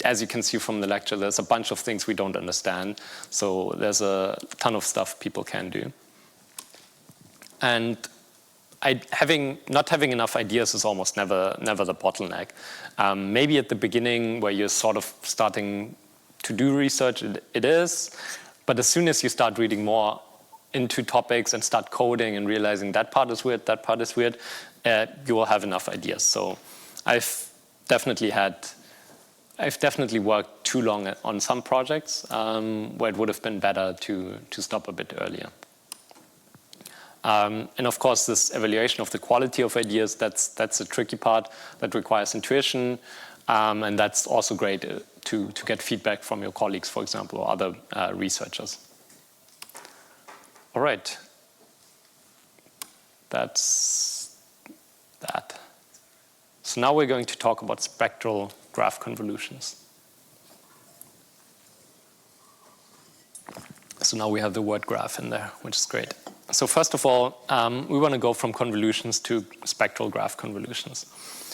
As you can see from the lecture, there's a bunch of things we don't understand. So there's a ton of stuff people can do. And not having enough ideas is almost never the bottleneck. Maybe at the beginning where you're sort of starting to do research, it is. But as soon as you start reading more into topics and start coding and realizing that part is weird, you will have enough ideas. So I've definitely worked too long on some projects where it would have been better to stop a bit earlier. And of course, this evaluation of the quality of ideas, that's a tricky part that requires intuition. And that's also great to get feedback from your colleagues, for example, or other researchers. All right, that's that. So now we're going to talk about spectral graph convolutions. So now we have the word graph in there, which is great. So first of all, we want to go from convolutions to spectral graph convolutions.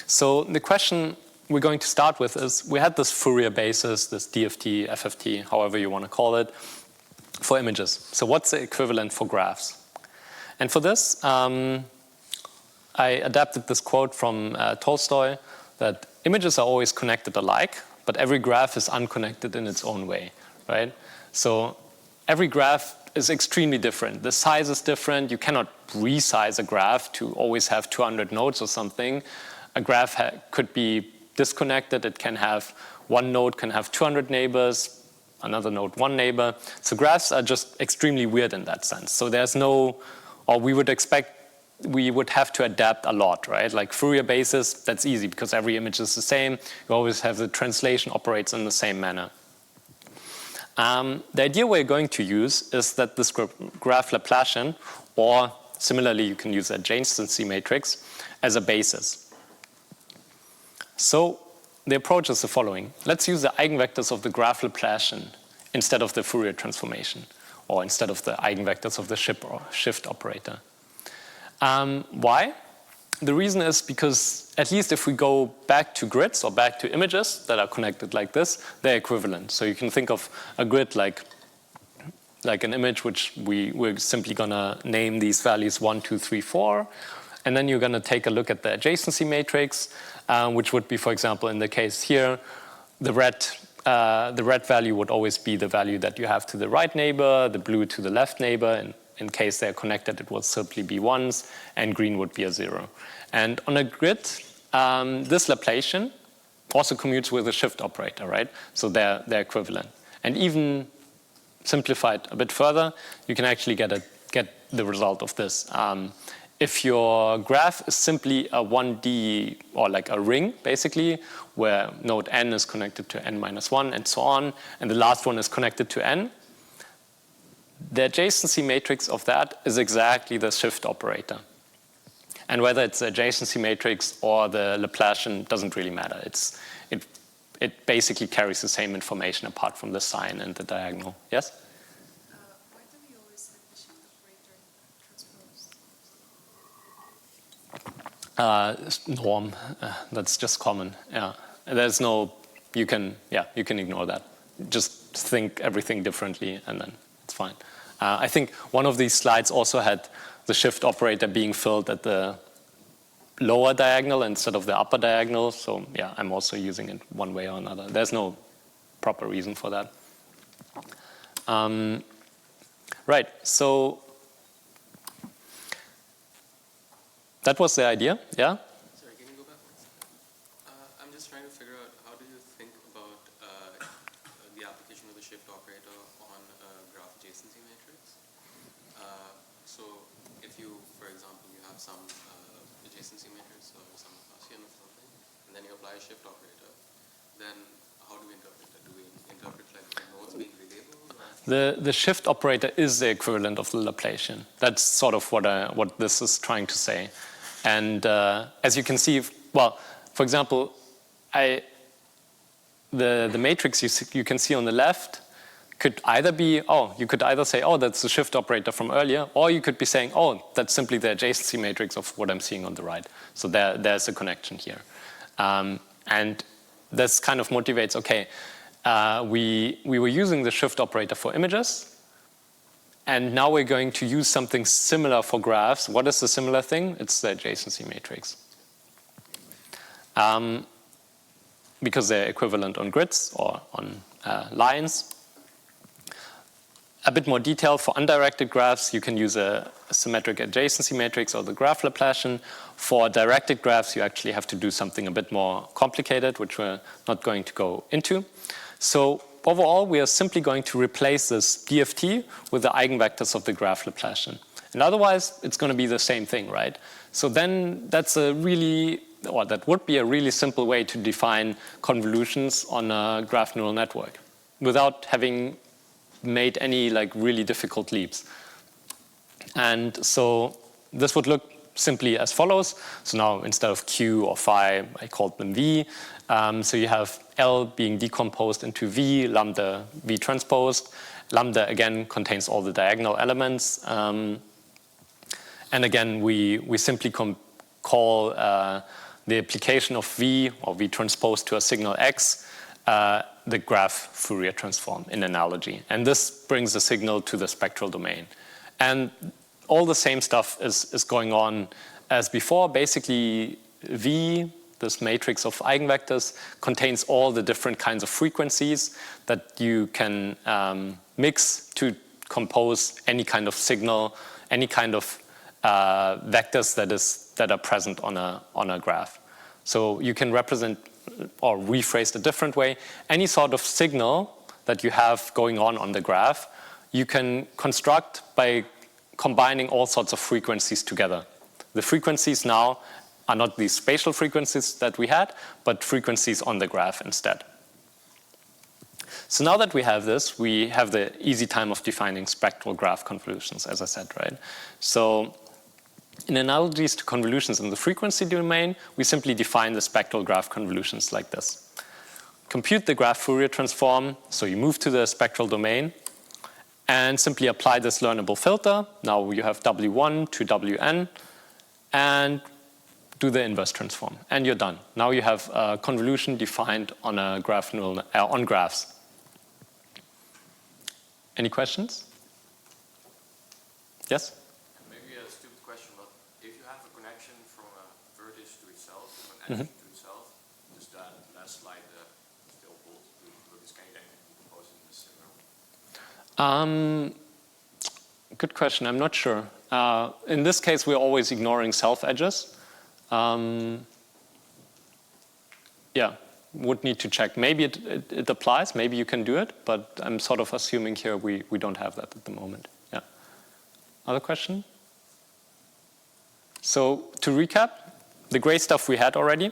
So the question we're going to start with is, we had this Fourier basis, this DFT, FFT, however you want to call it, for images. So what's the equivalent for graphs? And for this, I adapted this quote from Tolstoy, that images are always connected alike, but every graph is unconnected in its own way, right? So every graph is extremely different. The size is different. You cannot resize a graph to always have 200 nodes or something. A graph could be disconnected. It can have one node can have 200 neighbors, another node, one neighbor. So graphs are just extremely weird in that sense. So there's no, or we would have to adapt a lot, right? Like Fourier basis, that's easy because every image is the same. You always have the translation operates in the same manner. The idea we're going to use is that this graph Laplacian, or similarly you can use adjacency matrix, as a basis. So the approach is the following. Let's use the eigenvectors of the graph Laplacian instead of the Fourier transformation, or instead of the eigenvectors of the shift operator. Why? the reason is because at least if we go back to grids or back to images that are connected like this, they're equivalent. So you can think of a grid like an image which we're simply going to name these values 1, 2, 3, 4. And then you're going to take a look at the adjacency matrix, which would be, for example, in the case here, the red value would always be the value that you have to the right neighbor, the blue to the left neighbor. And in case they're connected, it would simply be 1s, and green would be a 0. And on a grid, this Laplacian also commutes with a shift operator, right? So they're equivalent. And even simplified a bit further, you can actually get the result of this. If your graph is simply a 1D, or like a ring, basically, where node n is connected to n minus 1 and so on, and the last one is connected to n, the adjacency matrix of that is exactly the shift operator. And whether it's the adjacency matrix or the Laplacian doesn't really matter. It basically carries the same information apart from the sign and the diagonal. Yes? Why do we always have the shift operator transposed? Norm. That's just common. Yeah. There's no. You can ignore that. Just think everything differently, and then it's fine. I think one of these slides also had the shift operator being filled at the lower diagonal instead of the upper diagonal. So yeah, I'm also using it one way or another. There's no proper reason for that. Right. So that was the idea. Yeah. Sorry, can you go back one second? I'm just trying to figure out, how do you think about the application of the shift operator on a graph adjacency matrix? So if you, for example, you have some adjacency matrix or some Gaussian or something, and then you apply a shift operator, then how do we interpret that? Do we interpret like the nodes being relabeled? The shift operator is the equivalent of the Laplacian. That's sort of what this is trying to say. And as you can see, well, for example, the matrix you can see on the left could either be, you could either say, that's the shift operator from earlier, or you could be saying, that's simply the adjacency matrix of what I'm seeing on the right. So there's a connection here. And this kind of motivates, we were using the shift operator for images, and now we're going to use something similar for graphs. What is the similar thing? It's the adjacency matrix. Because they're equivalent on grids or on lines. A bit more detail, for undirected graphs, you can use a symmetric adjacency matrix or the graph Laplacian. For directed graphs, you actually have to do something a bit more complicated, which we're not going to go into. So overall, we are simply going to replace this DFT with the eigenvectors of the graph Laplacian. And otherwise, it's going to be the same thing, right? So then that would be a really simple way to define convolutions on a graph neural network without having made any really difficult leaps. And so this would look simply as follows. So now instead of Q or phi, I called them V. So you have L being decomposed into V, lambda V transposed. Lambda, again, contains all the diagonal elements. And again, we simply call the application of V, or V transposed to a signal X, the graph Fourier transform in analogy. And this brings the signal to the spectral domain. And all the same stuff is going on as before. Basically, V, this matrix of eigenvectors, contains all the different kinds of frequencies that you can mix to compose any kind of signal, any kind of vectors that are present on a graph. So you can represent, or rephrased a different way, any sort of signal that you have going on the graph, you can construct by combining all sorts of frequencies together. The frequencies now are not these spatial frequencies that we had, but frequencies on the graph instead. So now that we have this, we have the easy time of defining spectral graph convolutions, as I said, right? So in analogies to convolutions in the frequency domain, we simply define the spectral graph convolutions like this. Compute the graph Fourier transform, so you move to the spectral domain, and simply apply this learnable filter. Now you have W1 to Wn, and do the inverse transform, and you're done. Now you have a convolution defined on a graph on graphs. Any questions? Yes? Maybe a stupid question, but if you have a connection from a vertex to itself, from an entity to itself, does that less like the still hold to the cascade and compose in the similar way? Good question. I'm not sure. In this case, we're always ignoring self edges. Yeah, would need to check. Maybe it applies. Maybe you can do it, but I'm sort of assuming here we don't have that at the moment. Yeah. Other question? So to recap, the gray stuff we had already.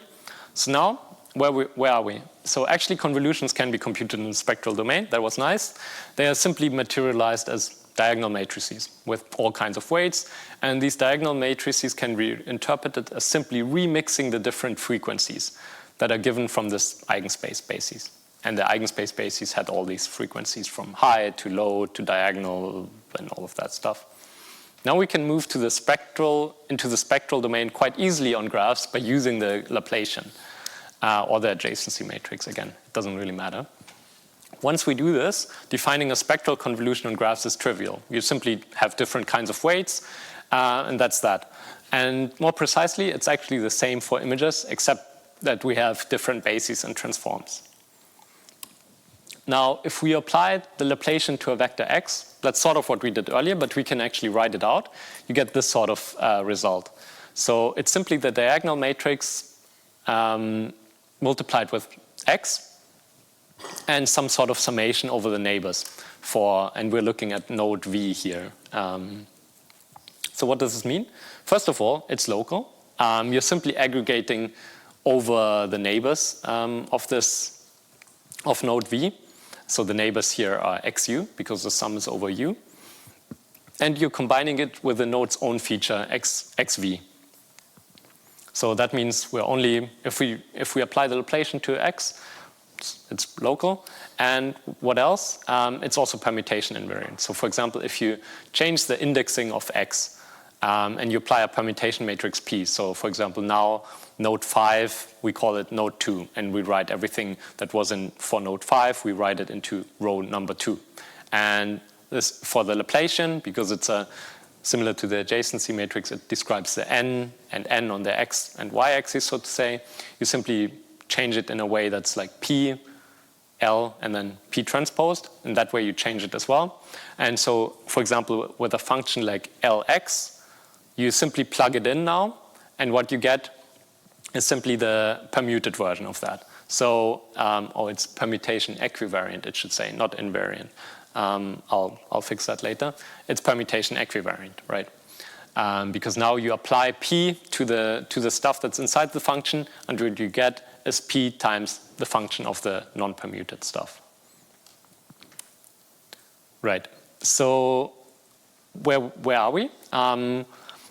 So now, where are we? So actually convolutions can be computed in the spectral domain. That was nice. They are simply materialized as diagonal matrices with all kinds of weights. And these diagonal matrices can be interpreted as simply remixing the different frequencies that are given from this eigenspace basis. And the eigenspace basis had all these frequencies from high to low to diagonal and all of that stuff. Now we can move to the into the spectral domain quite easily on graphs by using the Laplacian or the adjacency matrix. Again, it doesn't really matter. Once we do this, defining a spectral convolution on graphs is trivial. You simply have different kinds of weights, and that's that. And more precisely, it's actually the same for images, except that we have different bases and transforms. Now, if we apply the Laplacian to a vector x, that's sort of what we did earlier, but we can actually write it out. You get this sort of result. So it's simply the diagonal matrix multiplied with x, and some sort of summation over the neighbors and we're looking at node V here. So what does this mean? First of all, it's local. You're simply aggregating over the neighbors of node V. So the neighbors here are xu, because the sum is over u. And you're combining it with the node's own feature, xv. So that means we're only, if we apply the Laplacian to x, it's local. And what else? It's also permutation invariant. So for example, if you change the indexing of x and you apply a permutation matrix P, so for example, now node 5, we call it node 2, and we write everything that was for node 5, we write it into row number 2. And this for the Laplacian, because it's similar to the adjacency matrix, it describes the n and n on the x and y axis, so to say. You simply change it in a way that's like P, L, and then P transposed, and that way you change it as well. And so, for example, with a function like Lx, you simply plug it in now, and what you get is simply the permuted version of that. So, it's permutation equivariant, it should say, not invariant. I'll fix that later. It's permutation equivariant, right? Because now you apply P to the stuff that's inside the function, and what you get is P times the function of the non-permuted stuff. Right. So where are we?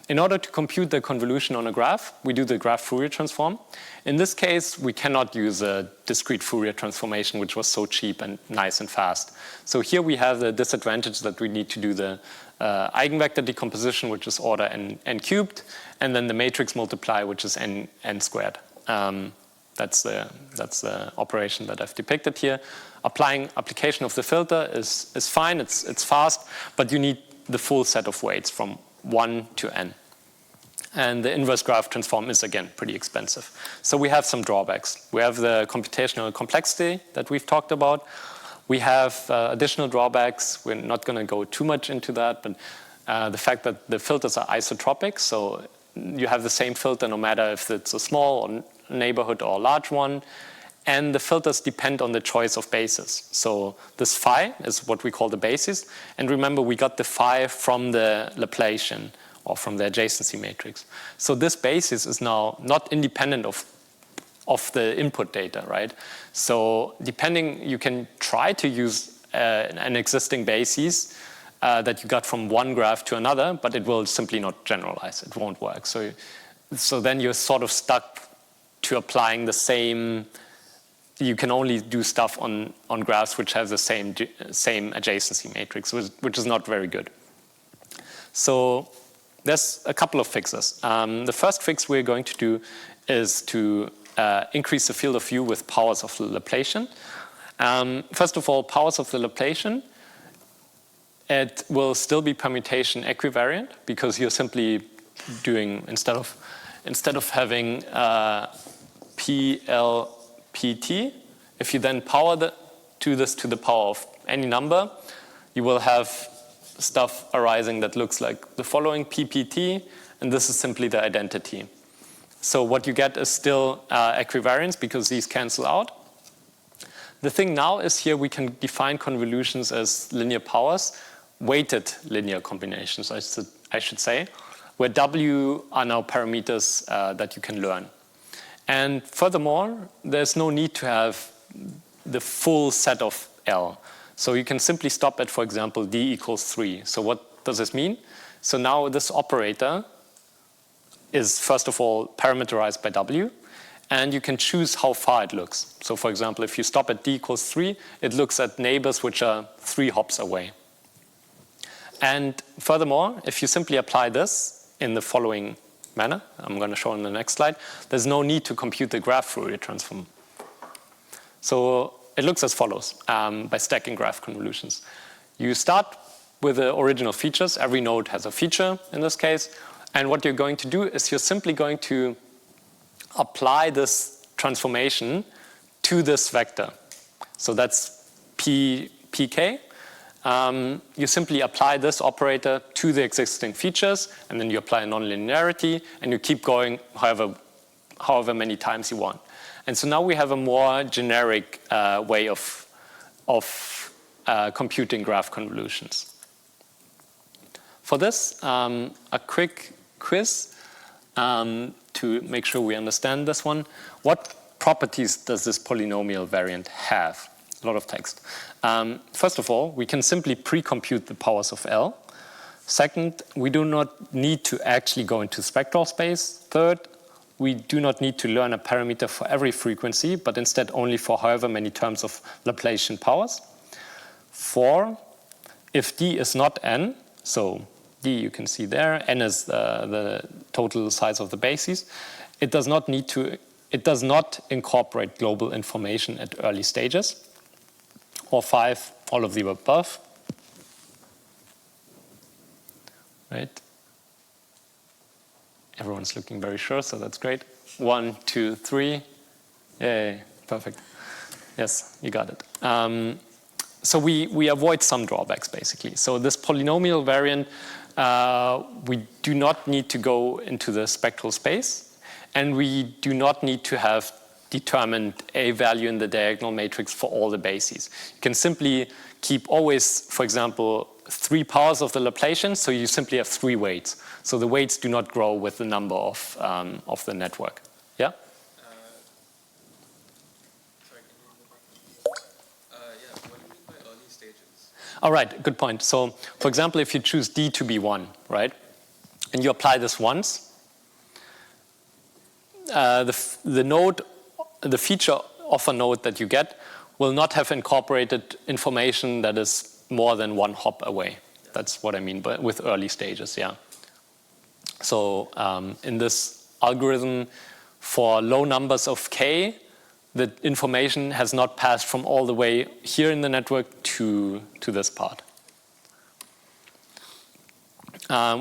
In order to compute the convolution on a graph, we do the graph Fourier transform. In this case, we cannot use a discrete Fourier transformation, which was so cheap and nice and fast. So here we have the disadvantage that we need to do the eigenvector decomposition, which is order n cubed, and then the matrix multiply, which is n squared. That's the operation that I've depicted here. Application of the filter is fine, it's fast, but you need the full set of weights from 1 to n. And the inverse graph transform is, again, pretty expensive. So we have some drawbacks. We have the computational complexity that we've talked about. We have additional drawbacks. We're not going to go too much into that, but the fact that the filters are isotropic, so you have the same filter no matter if it's a small or neighborhood or a large one. And the filters depend on the choice of basis. So this phi is what we call the basis. And remember, we got the phi from the Laplacian or from the adjacency matrix. So this basis is now not independent of the input data, right? So you can try to use an existing basis that you got from one graph to another, but it will simply not generalize. It won't work. So then you're sort of stuck to applying the same. You can only do stuff on graphs which have the same adjacency matrix, which is not very good. So there's a couple of fixes. The first fix we're going to do is to increase the field of view with powers of the Laplacian. First of all, powers of the Laplacian, it will still be permutation equivariant because you're simply doing, instead of having PLPT, if you then power this to the power of any number, you will have stuff arising that looks like the following PPT, and this is simply the identity. So what you get is still equivariance because these cancel out. The thing now is here we can define convolutions as linear powers, weighted linear combinations, I should say, where W are now parameters that you can learn. And furthermore, there's no need to have the full set of L. So you can simply stop at, for example, D equals 3. So what does this mean? So now this operator is, first of all, parameterized by W, and you can choose how far it looks. So for example, if you stop at D equals 3, it looks at neighbors which are 3 hops away. And furthermore, if you simply apply this in the following manner, I'm going to show in the next slide, there's no need to compute the graph Fourier transform. So it looks as follows by stacking graph convolutions. You start with the original features. Every node has a feature in this case. And what you're going to do is you're simply going to apply this transformation to this vector. So that's pk. You simply apply this operator to the existing features, and then you apply nonlinearity, and you keep going however many times you want. And so now we have a more generic way of computing graph convolutions. For this, a quick quiz to make sure we understand this one. What properties does this polynomial variant have? A lot of text. First of all, we can simply pre-compute the powers of L. Second, we do not need to actually go into spectral space. Third, we do not need to learn a parameter for every frequency, but instead only for however many terms of Laplacian powers. 4, if D is not n, so D you can see there, n is the total size of the bases, it does not incorporate global information at early stages. Or 5, all of the above. Right? Everyone's looking very sure, so that's great. 1, 2, 3. Yay, perfect. Yes, you got it. So we avoid some drawbacks, basically. So this polynomial variant, we do not need to go into the spectral space, and we do not need to have determined a value in the diagonal matrix for all the bases. You can simply keep always, for example, 3 powers of the Laplacian, so you simply have 3 weights. So the weights do not grow with the number of the network. Yeah? Sorry, can you go back? Yeah, what do you mean by early stages? All right, good point. So, for example, if you choose D to be 1, right, and you apply this once, the feature of a node that you get will not have incorporated information that is more than 1 hop away. That's what I mean with early stages, yeah. So in this algorithm, for low numbers of k, the information has not passed from all the way here in the network to this part.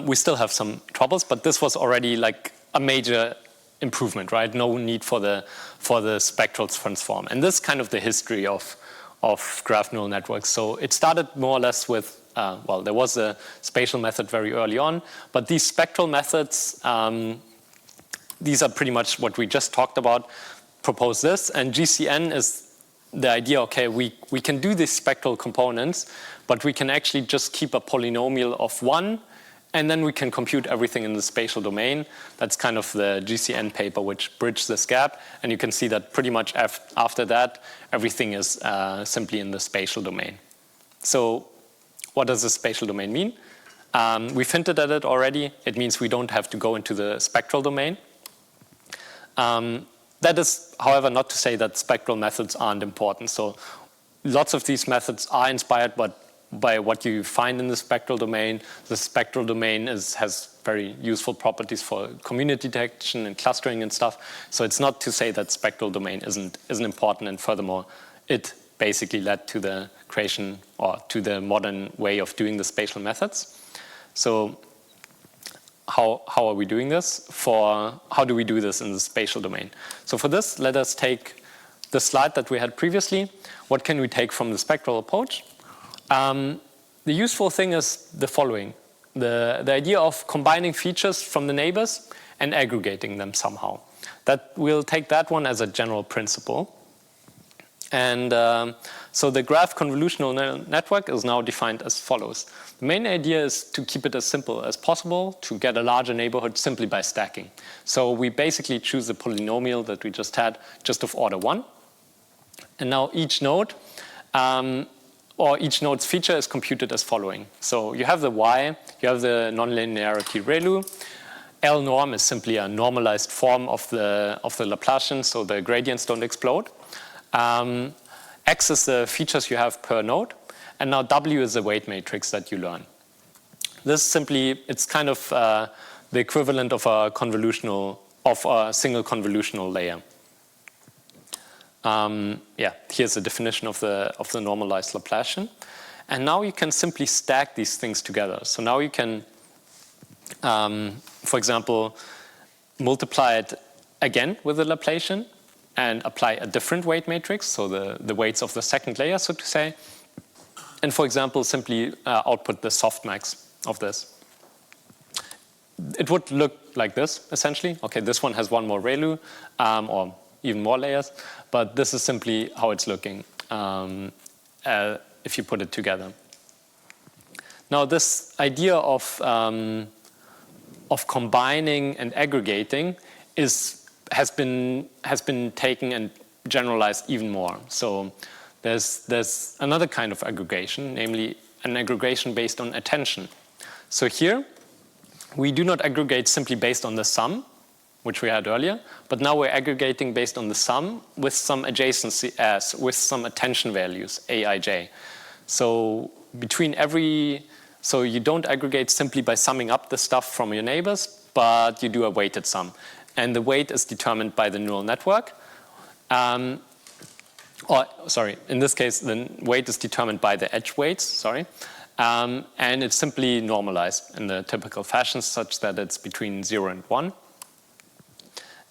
We still have some troubles, but this was already like a major improvement, right? No need for the spectral transform. And this is kind of the history of graph neural networks. So it started more or less with, well, there was a spatial method very early on, but these spectral methods, these are pretty much what we just talked about, propose this. And GCN is the idea, okay, we can do these spectral components, but we can actually just keep a polynomial of 1, and then we can compute everything in the spatial domain. That's kind of the GCN paper which bridged this gap. And you can see that pretty much after that, everything is simply in the spatial domain. So what does the spatial domain mean? We've hinted at it already. It means we don't have to go into the spectral domain. That is, however, not to say that spectral methods aren't important. So lots of these methods are inspired by what you find in the spectral domain. The spectral domain has very useful properties for community detection and clustering and stuff. So it's not to say that spectral domain isn't important, and furthermore, it basically led to the creation or to the modern way of doing the spatial methods. So how are we doing this? How do we do this in the spatial domain? So for this, let us take the slide that we had previously. What can we take from the spectral approach? The useful thing is the following. The idea of combining features from the neighbors and aggregating them somehow. We'll take that one as a general principle. And so the graph convolutional network is now defined as follows. The main idea is to keep it as simple as possible, to get a larger neighborhood simply by stacking. So we basically choose a polynomial that we just had, just of order 1. And now each node, or each node's feature is computed as following. So you have the y, you have the nonlinearity ReLU. L norm is simply a normalized form of the Laplacian, so the gradients don't explode. X is the features you have per node, and now W is the weight matrix that you learn. This simply, it's kind of the equivalent of a single convolutional layer. Here's the definition of the normalized Laplacian. And now you can simply stack these things together. So now you can, for example, multiply it again with the Laplacian and apply a different weight matrix, so the weights of the second layer, so to say. And for example, simply output the softmax of this. It would look like this, essentially. Okay, this one has one more ReLU, or even more layers, but this is simply how it's looking if you put it together. Now, this idea of combining and aggregating has been taken and generalized even more. So there's another kind of aggregation, namely an aggregation based on attention. So here, we do not aggregate simply based on the sum, which we had earlier, but now we're aggregating based on the sum with some adjacency with some attention values, Aij. So so you don't aggregate simply by summing up the stuff from your neighbors, but you do a weighted sum. And the weight is determined by the neural network. In this case, the weight is determined by the edge weights, and it's simply normalized in the typical fashion such that it's between 0 and 1.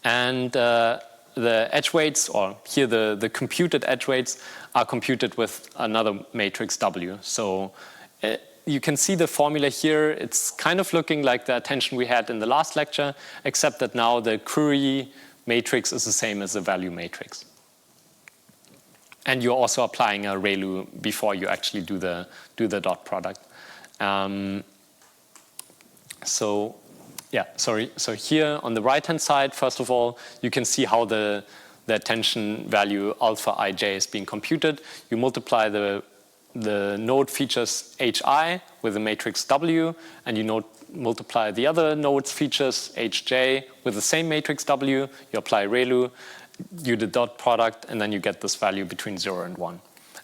And the edge weights, or here the computed edge weights, are computed with another matrix W. So you can see the formula here. It's kind of looking like the attention we had in the last lecture, except that now the query matrix is the same as the value matrix. And you're also applying a ReLU before you actually do the dot product. So here on the right-hand side, first of all, you can see how the attention value alpha ij is being computed. You multiply the node features hi with the matrix W, and you multiply the other node's features hj with the same matrix W. You apply ReLU, you do the dot product, and then you get this value between 0 and 1.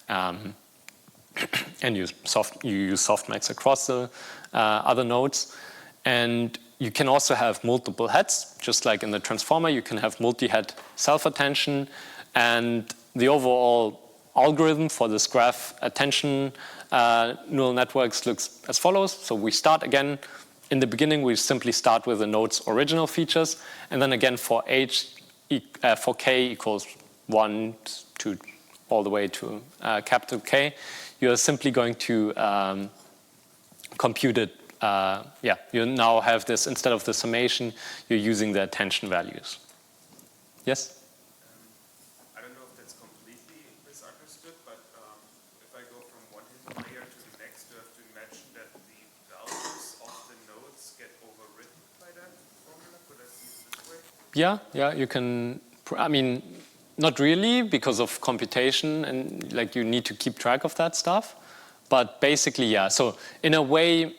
And you use softmax across the other nodes. And you can also have multiple heads, just like in the transformer. You can have multi-head self-attention, and the overall algorithm for this graph attention neural networks looks as follows. So we start again. In the beginning, we simply start with the node's original features, and then again for k equals 1 to all the way to capital K, you're simply going to compute it. You now have this, instead of the summation, you're using the attention values. Yes? I don't know if that's completely misunderstood, but if I go from one hidden layer to the next, you have to imagine that the values of the nodes get overwritten by that formula. Could I see it this way? Yeah, you can. I mean, not really, because of computation, and like you need to keep track of that stuff. But basically, yeah. So in a way,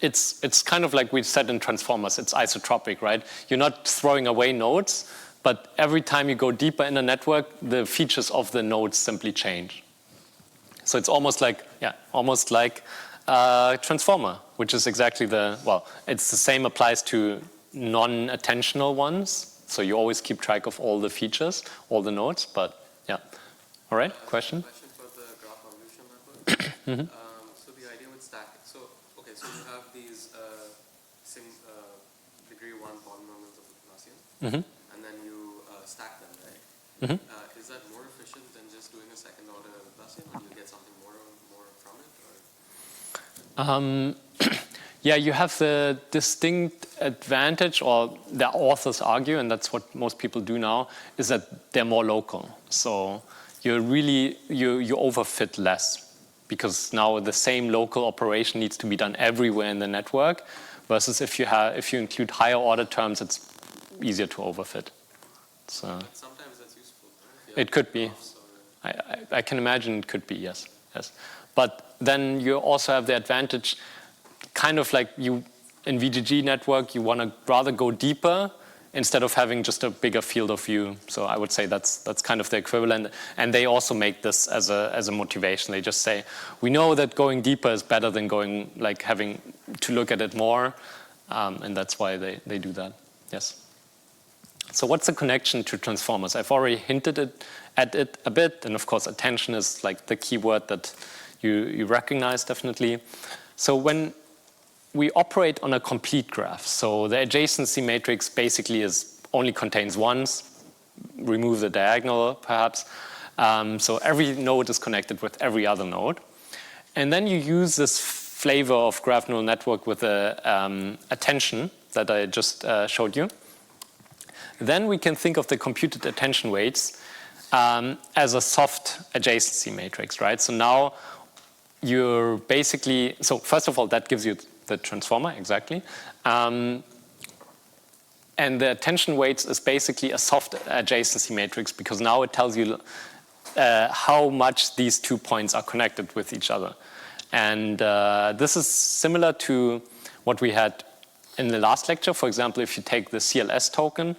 it's kind of like we said in transformers. It's isotropic, right? You're not throwing away nodes, but every time you go deeper in a network, the features of the nodes simply change. So it's almost like transformer, which is exactly it's the same applies to non-attentional ones. So you always keep track of all the features, all the nodes, but yeah. All right, question? Question for the graph convolution network. So the idea with stack, so you have these degree 1 polynomials of Laplacian, and then you stack them, right? Is that more efficient than just doing a second order Laplacian, or do you get something more from it? Or? Yeah, you have the distinct advantage, or the authors argue, and that's what most people do now, is that they're more local. So you overfit less, because now the same local operation needs to be done everywhere in the network, versus if you include higher order terms, it's easier to overfit. So Sometimes that's useful, right? it could be. I can imagine it could be, yes. But then you also have the advantage, kind of like you in VGG network, you want to rather go deeper instead of having just a bigger field of view. So I would say that's kind of the equivalent. And they also make this as a motivation. They just say, we know that going deeper is better than going, like, having to look at it more. And that's why they do that. Yes. So what's the connection to transformers? I've already hinted at it a bit. And of course, attention is like the key word that you recognize definitely. So when we operate on a complete graph, so the adjacency matrix basically only contains ones, remove the diagonal perhaps. So every node is connected with every other node. And then you use this flavor of graph neural network with the attention that I just showed you. Then we can think of the computed attention weights as a soft adjacency matrix, right? So now you're basically, so first of all, that gives you the transformer, exactly. And the attention weights is basically a soft adjacency matrix, because now it tells you how much these 2 points are connected with each other. And this is similar to what we had in the last lecture. For example, if you take the CLS token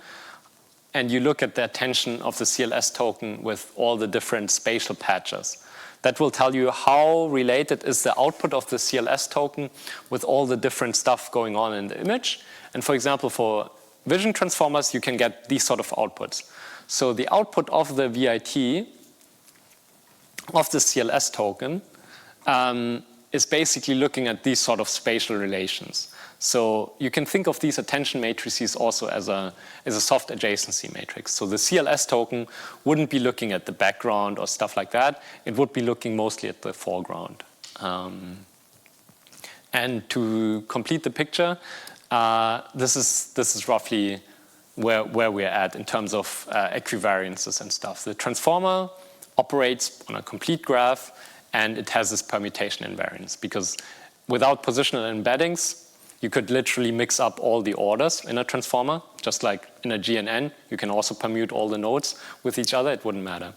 and you look at the attention of the CLS token with all the different spatial patches, that will tell you how related is the output of the CLS token with all the different stuff going on in the image. And for example, for vision transformers, you can get these sort of outputs. So the output of the VIT of the CLS token is basically looking at these sort of spatial relations. So you can think of these attention matrices also as a soft adjacency matrix. So the CLS token wouldn't be looking at the background or stuff like that. It would be looking mostly at the foreground. And to complete the picture, this is roughly where we're at in terms of equivariances and stuff. The transformer operates on a complete graph, and it has this permutation invariance, because without positional embeddings, you could literally mix up all the orders in a transformer, just like in a GNN. You can also permute all the nodes with each other. It wouldn't matter.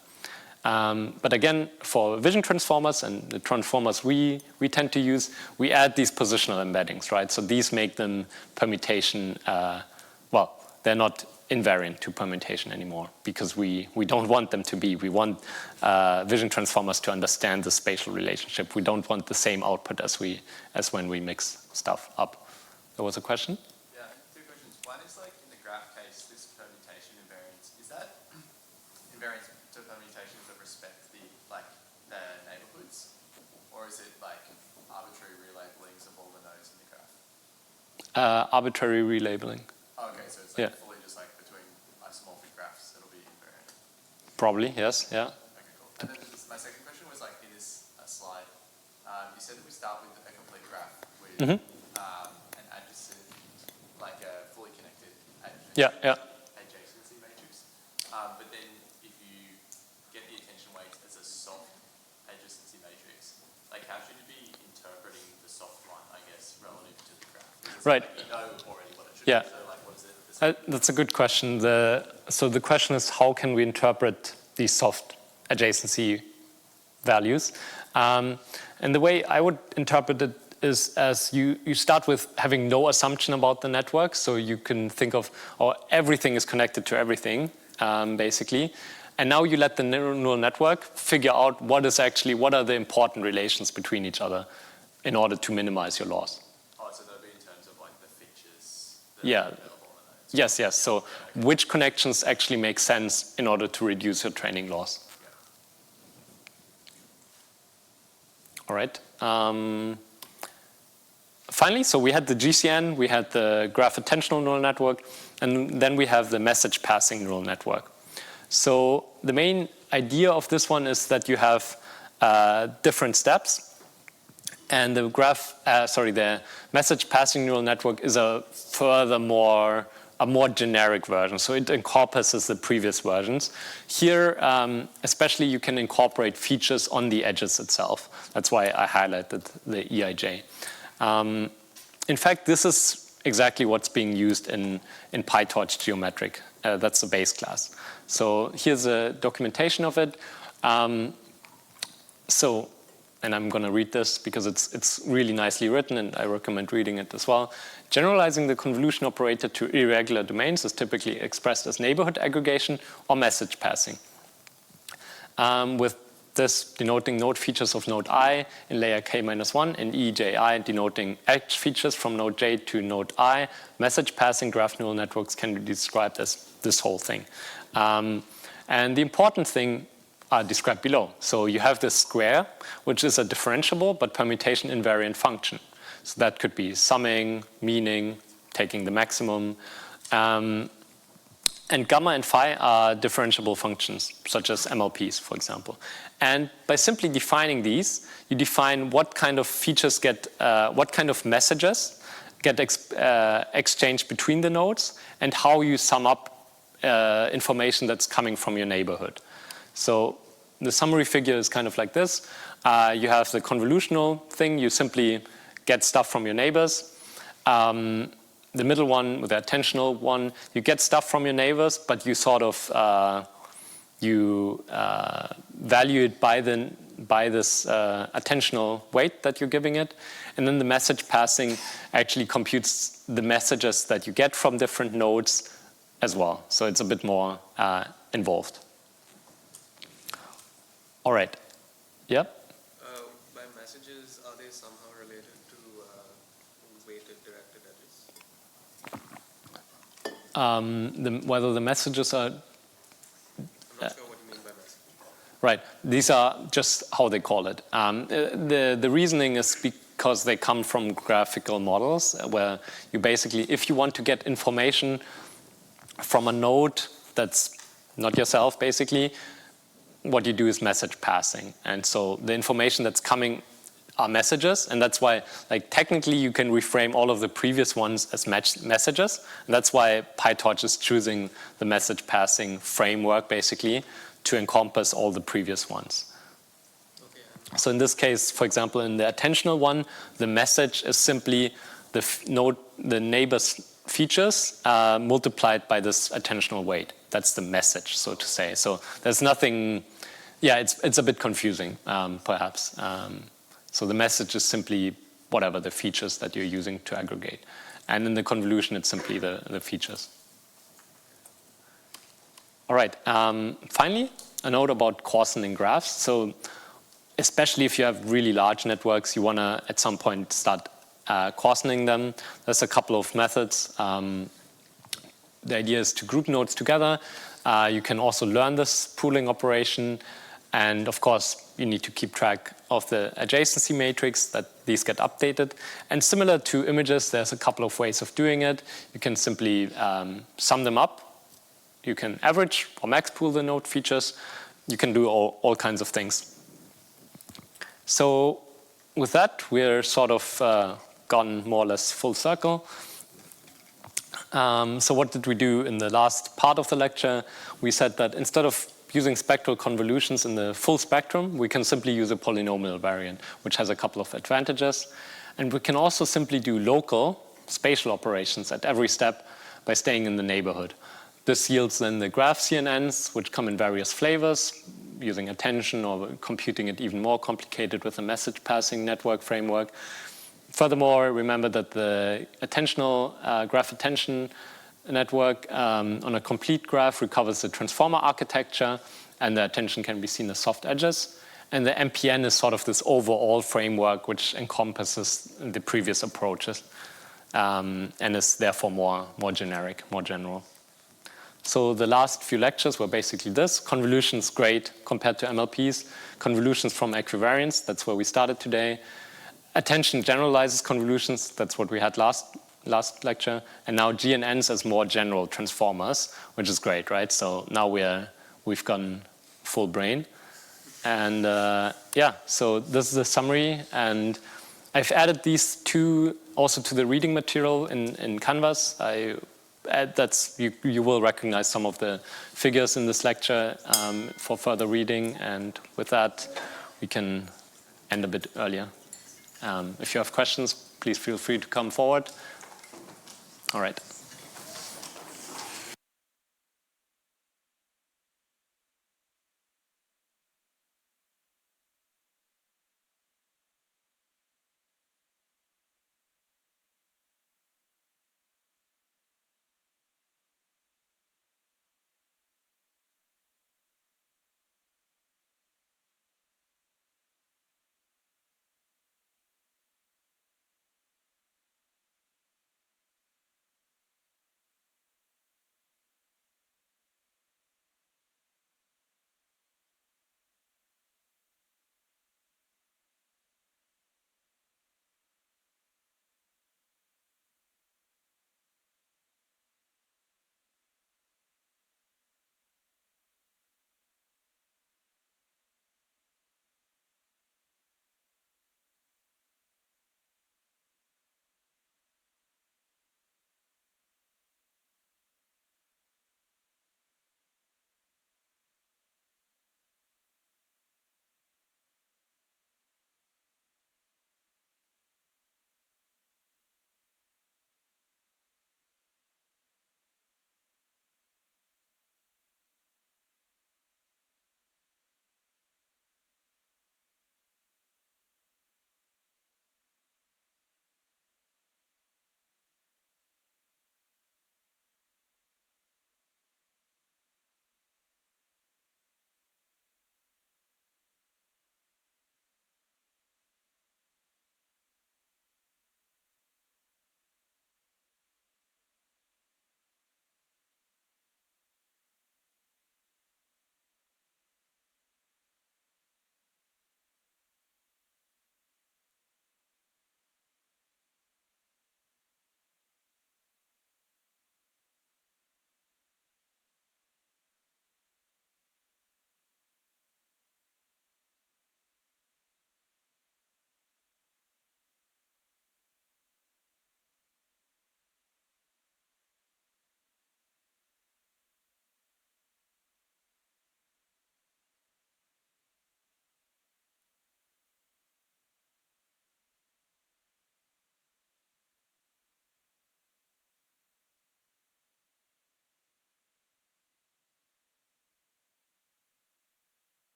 But again, for vision transformers and the transformers we tend to use, we add these positional embeddings, right? So these make them permutation, they're not invariant to permutation anymore, because we don't want them to be. We want vision transformers to understand the spatial relationship. We don't want the same output as when we mix stuff up. There was a question? Yeah, two questions. One is, like, in the graph case, this permutation invariance, is that invariance to permutations that respect the neighborhoods, or is it like arbitrary relabelings of all the nodes in the graph? Arbitrary relabeling. Oh, okay, so it's like fully just like between isomorphic graphs, it'll be invariant. Probably, yes, yeah. Okay, cool. And then my second question was, like, in this slide, you said that we start with a complete graph with an adjacent, like a fully connected adjacency matrix. But then if you get the attention weights as a soft adjacency matrix, like, how should you be interpreting the soft one, I guess, relative to the graph? Because, right. Like, you know already what it should be, so, like, what is it? That's a good question. So the question is, how can we interpret these soft adjacency values? And the way I would interpret it is as you start with having no assumption about the network. So you can think of, everything is connected to everything, basically. And now you let the neural network figure out what are the important relations between each other in order to minimize your loss. Oh, so that'll be in terms of like the features that Yeah. are available in that. Yes. So which connections actually make sense in order to reduce your training loss? All right. Finally, so we had the GCN, we had the graph attentional neural network, and then we have the message passing neural network. So the main idea of this one is that you have different steps, and the message passing neural network is a more generic version. So it encompasses the previous versions. Here, especially, you can incorporate features on the edges itself. That's why I highlighted the EIJ. In fact, this is exactly what's being used in PyTorch geometric. That's the base class. So here's a documentation of it. And I'm going to read this because it's really nicely written, and I recommend reading it as well. Generalizing the convolution operator to irregular domains is typically expressed as neighborhood aggregation or message passing. With this denoting node features of node I in layer k-1 and EJI denoting edge features from node J to node I, message passing graph neural networks can be described as this whole thing. And the important thing are described below. So you have this square, which is a differentiable but permutation invariant function. So that could be summing, meaning, taking the maximum. And gamma and phi are differentiable functions, such as MLPs, for example. And by simply defining these, you define what kind of features what kind of messages get exchanged between the nodes, and how you sum up information that's coming from your neighborhood. So the summary figure is kind of like this. You have the convolutional thing. You simply get stuff from your neighbors. The middle one, with the attentional one, you get stuff from your neighbors, but you sort of value it by this attentional weight that you're giving it. And then the message passing actually computes the messages that you get from different nodes as well. So it's a bit more involved. All right. Yep. By messages, are they somehow related to weighted directed edges? Whether the messages are... I'm not sure what you mean by messages. Right. These are just how they call it. The reasoning is because they come from graphical models, where you basically, if you want to get information from a node that's not yourself, basically, what you do is message passing. And so the information that's coming are messages, and that's why, like, technically you can reframe all of the previous ones as messages. And that's why PyTorch is choosing the message passing framework, basically, to encompass all the previous ones. Okay. So in this case, for example, in the attentional one, the message is simply the neighbor's features multiplied by this attentional weight. That's the message, so to say. So there's nothing... Yeah, it's a bit confusing, perhaps. So the message is simply whatever the features that you're using to aggregate. And in the convolution, it's simply the features. All right. Finally, a note about coarsening graphs. So especially if you have really large networks, you want to, at some point, start coarsening them. There's a couple of methods. The idea is to group nodes together. You can also learn this pooling operation. And of course, you need to keep track of the adjacency matrix, that these get updated. And similar to images, there's a couple of ways of doing it. You can simply sum them up. You can average or max pool the node features. You can do all kinds of things. So with that, we're sort of gone more or less full circle. So what did we do in the last part of the lecture? We said that instead of using spectral convolutions in the full spectrum, we can simply use a polynomial variant, which has a couple of advantages. And we can also simply do local spatial operations at every step by staying in the neighborhood. This yields then the graph CNNs, which come in various flavors, using attention or computing it even more complicated with a message passing network framework. Furthermore, remember that the attentional graph attention network on a complete graph recovers the transformer architecture, and the attention can be seen as soft edges. And the MPN is sort of this overall framework which encompasses the previous approaches and is therefore more generic, more general. So the last few lectures were basically this. Convolutions, great compared to MLPs. Convolutions from equivariance, that's where we started today. Attention generalizes convolutions, that's what we had last lecture. And now GNNs as more general transformers, which is great, right? So now we've gone full brain. And yeah, so this is a summary. And I've added these two also to the reading material in Canvas. You will recognize some of the figures in this lecture for further reading. And with that, we can end a bit earlier. If you have questions, please feel free to come forward. All right.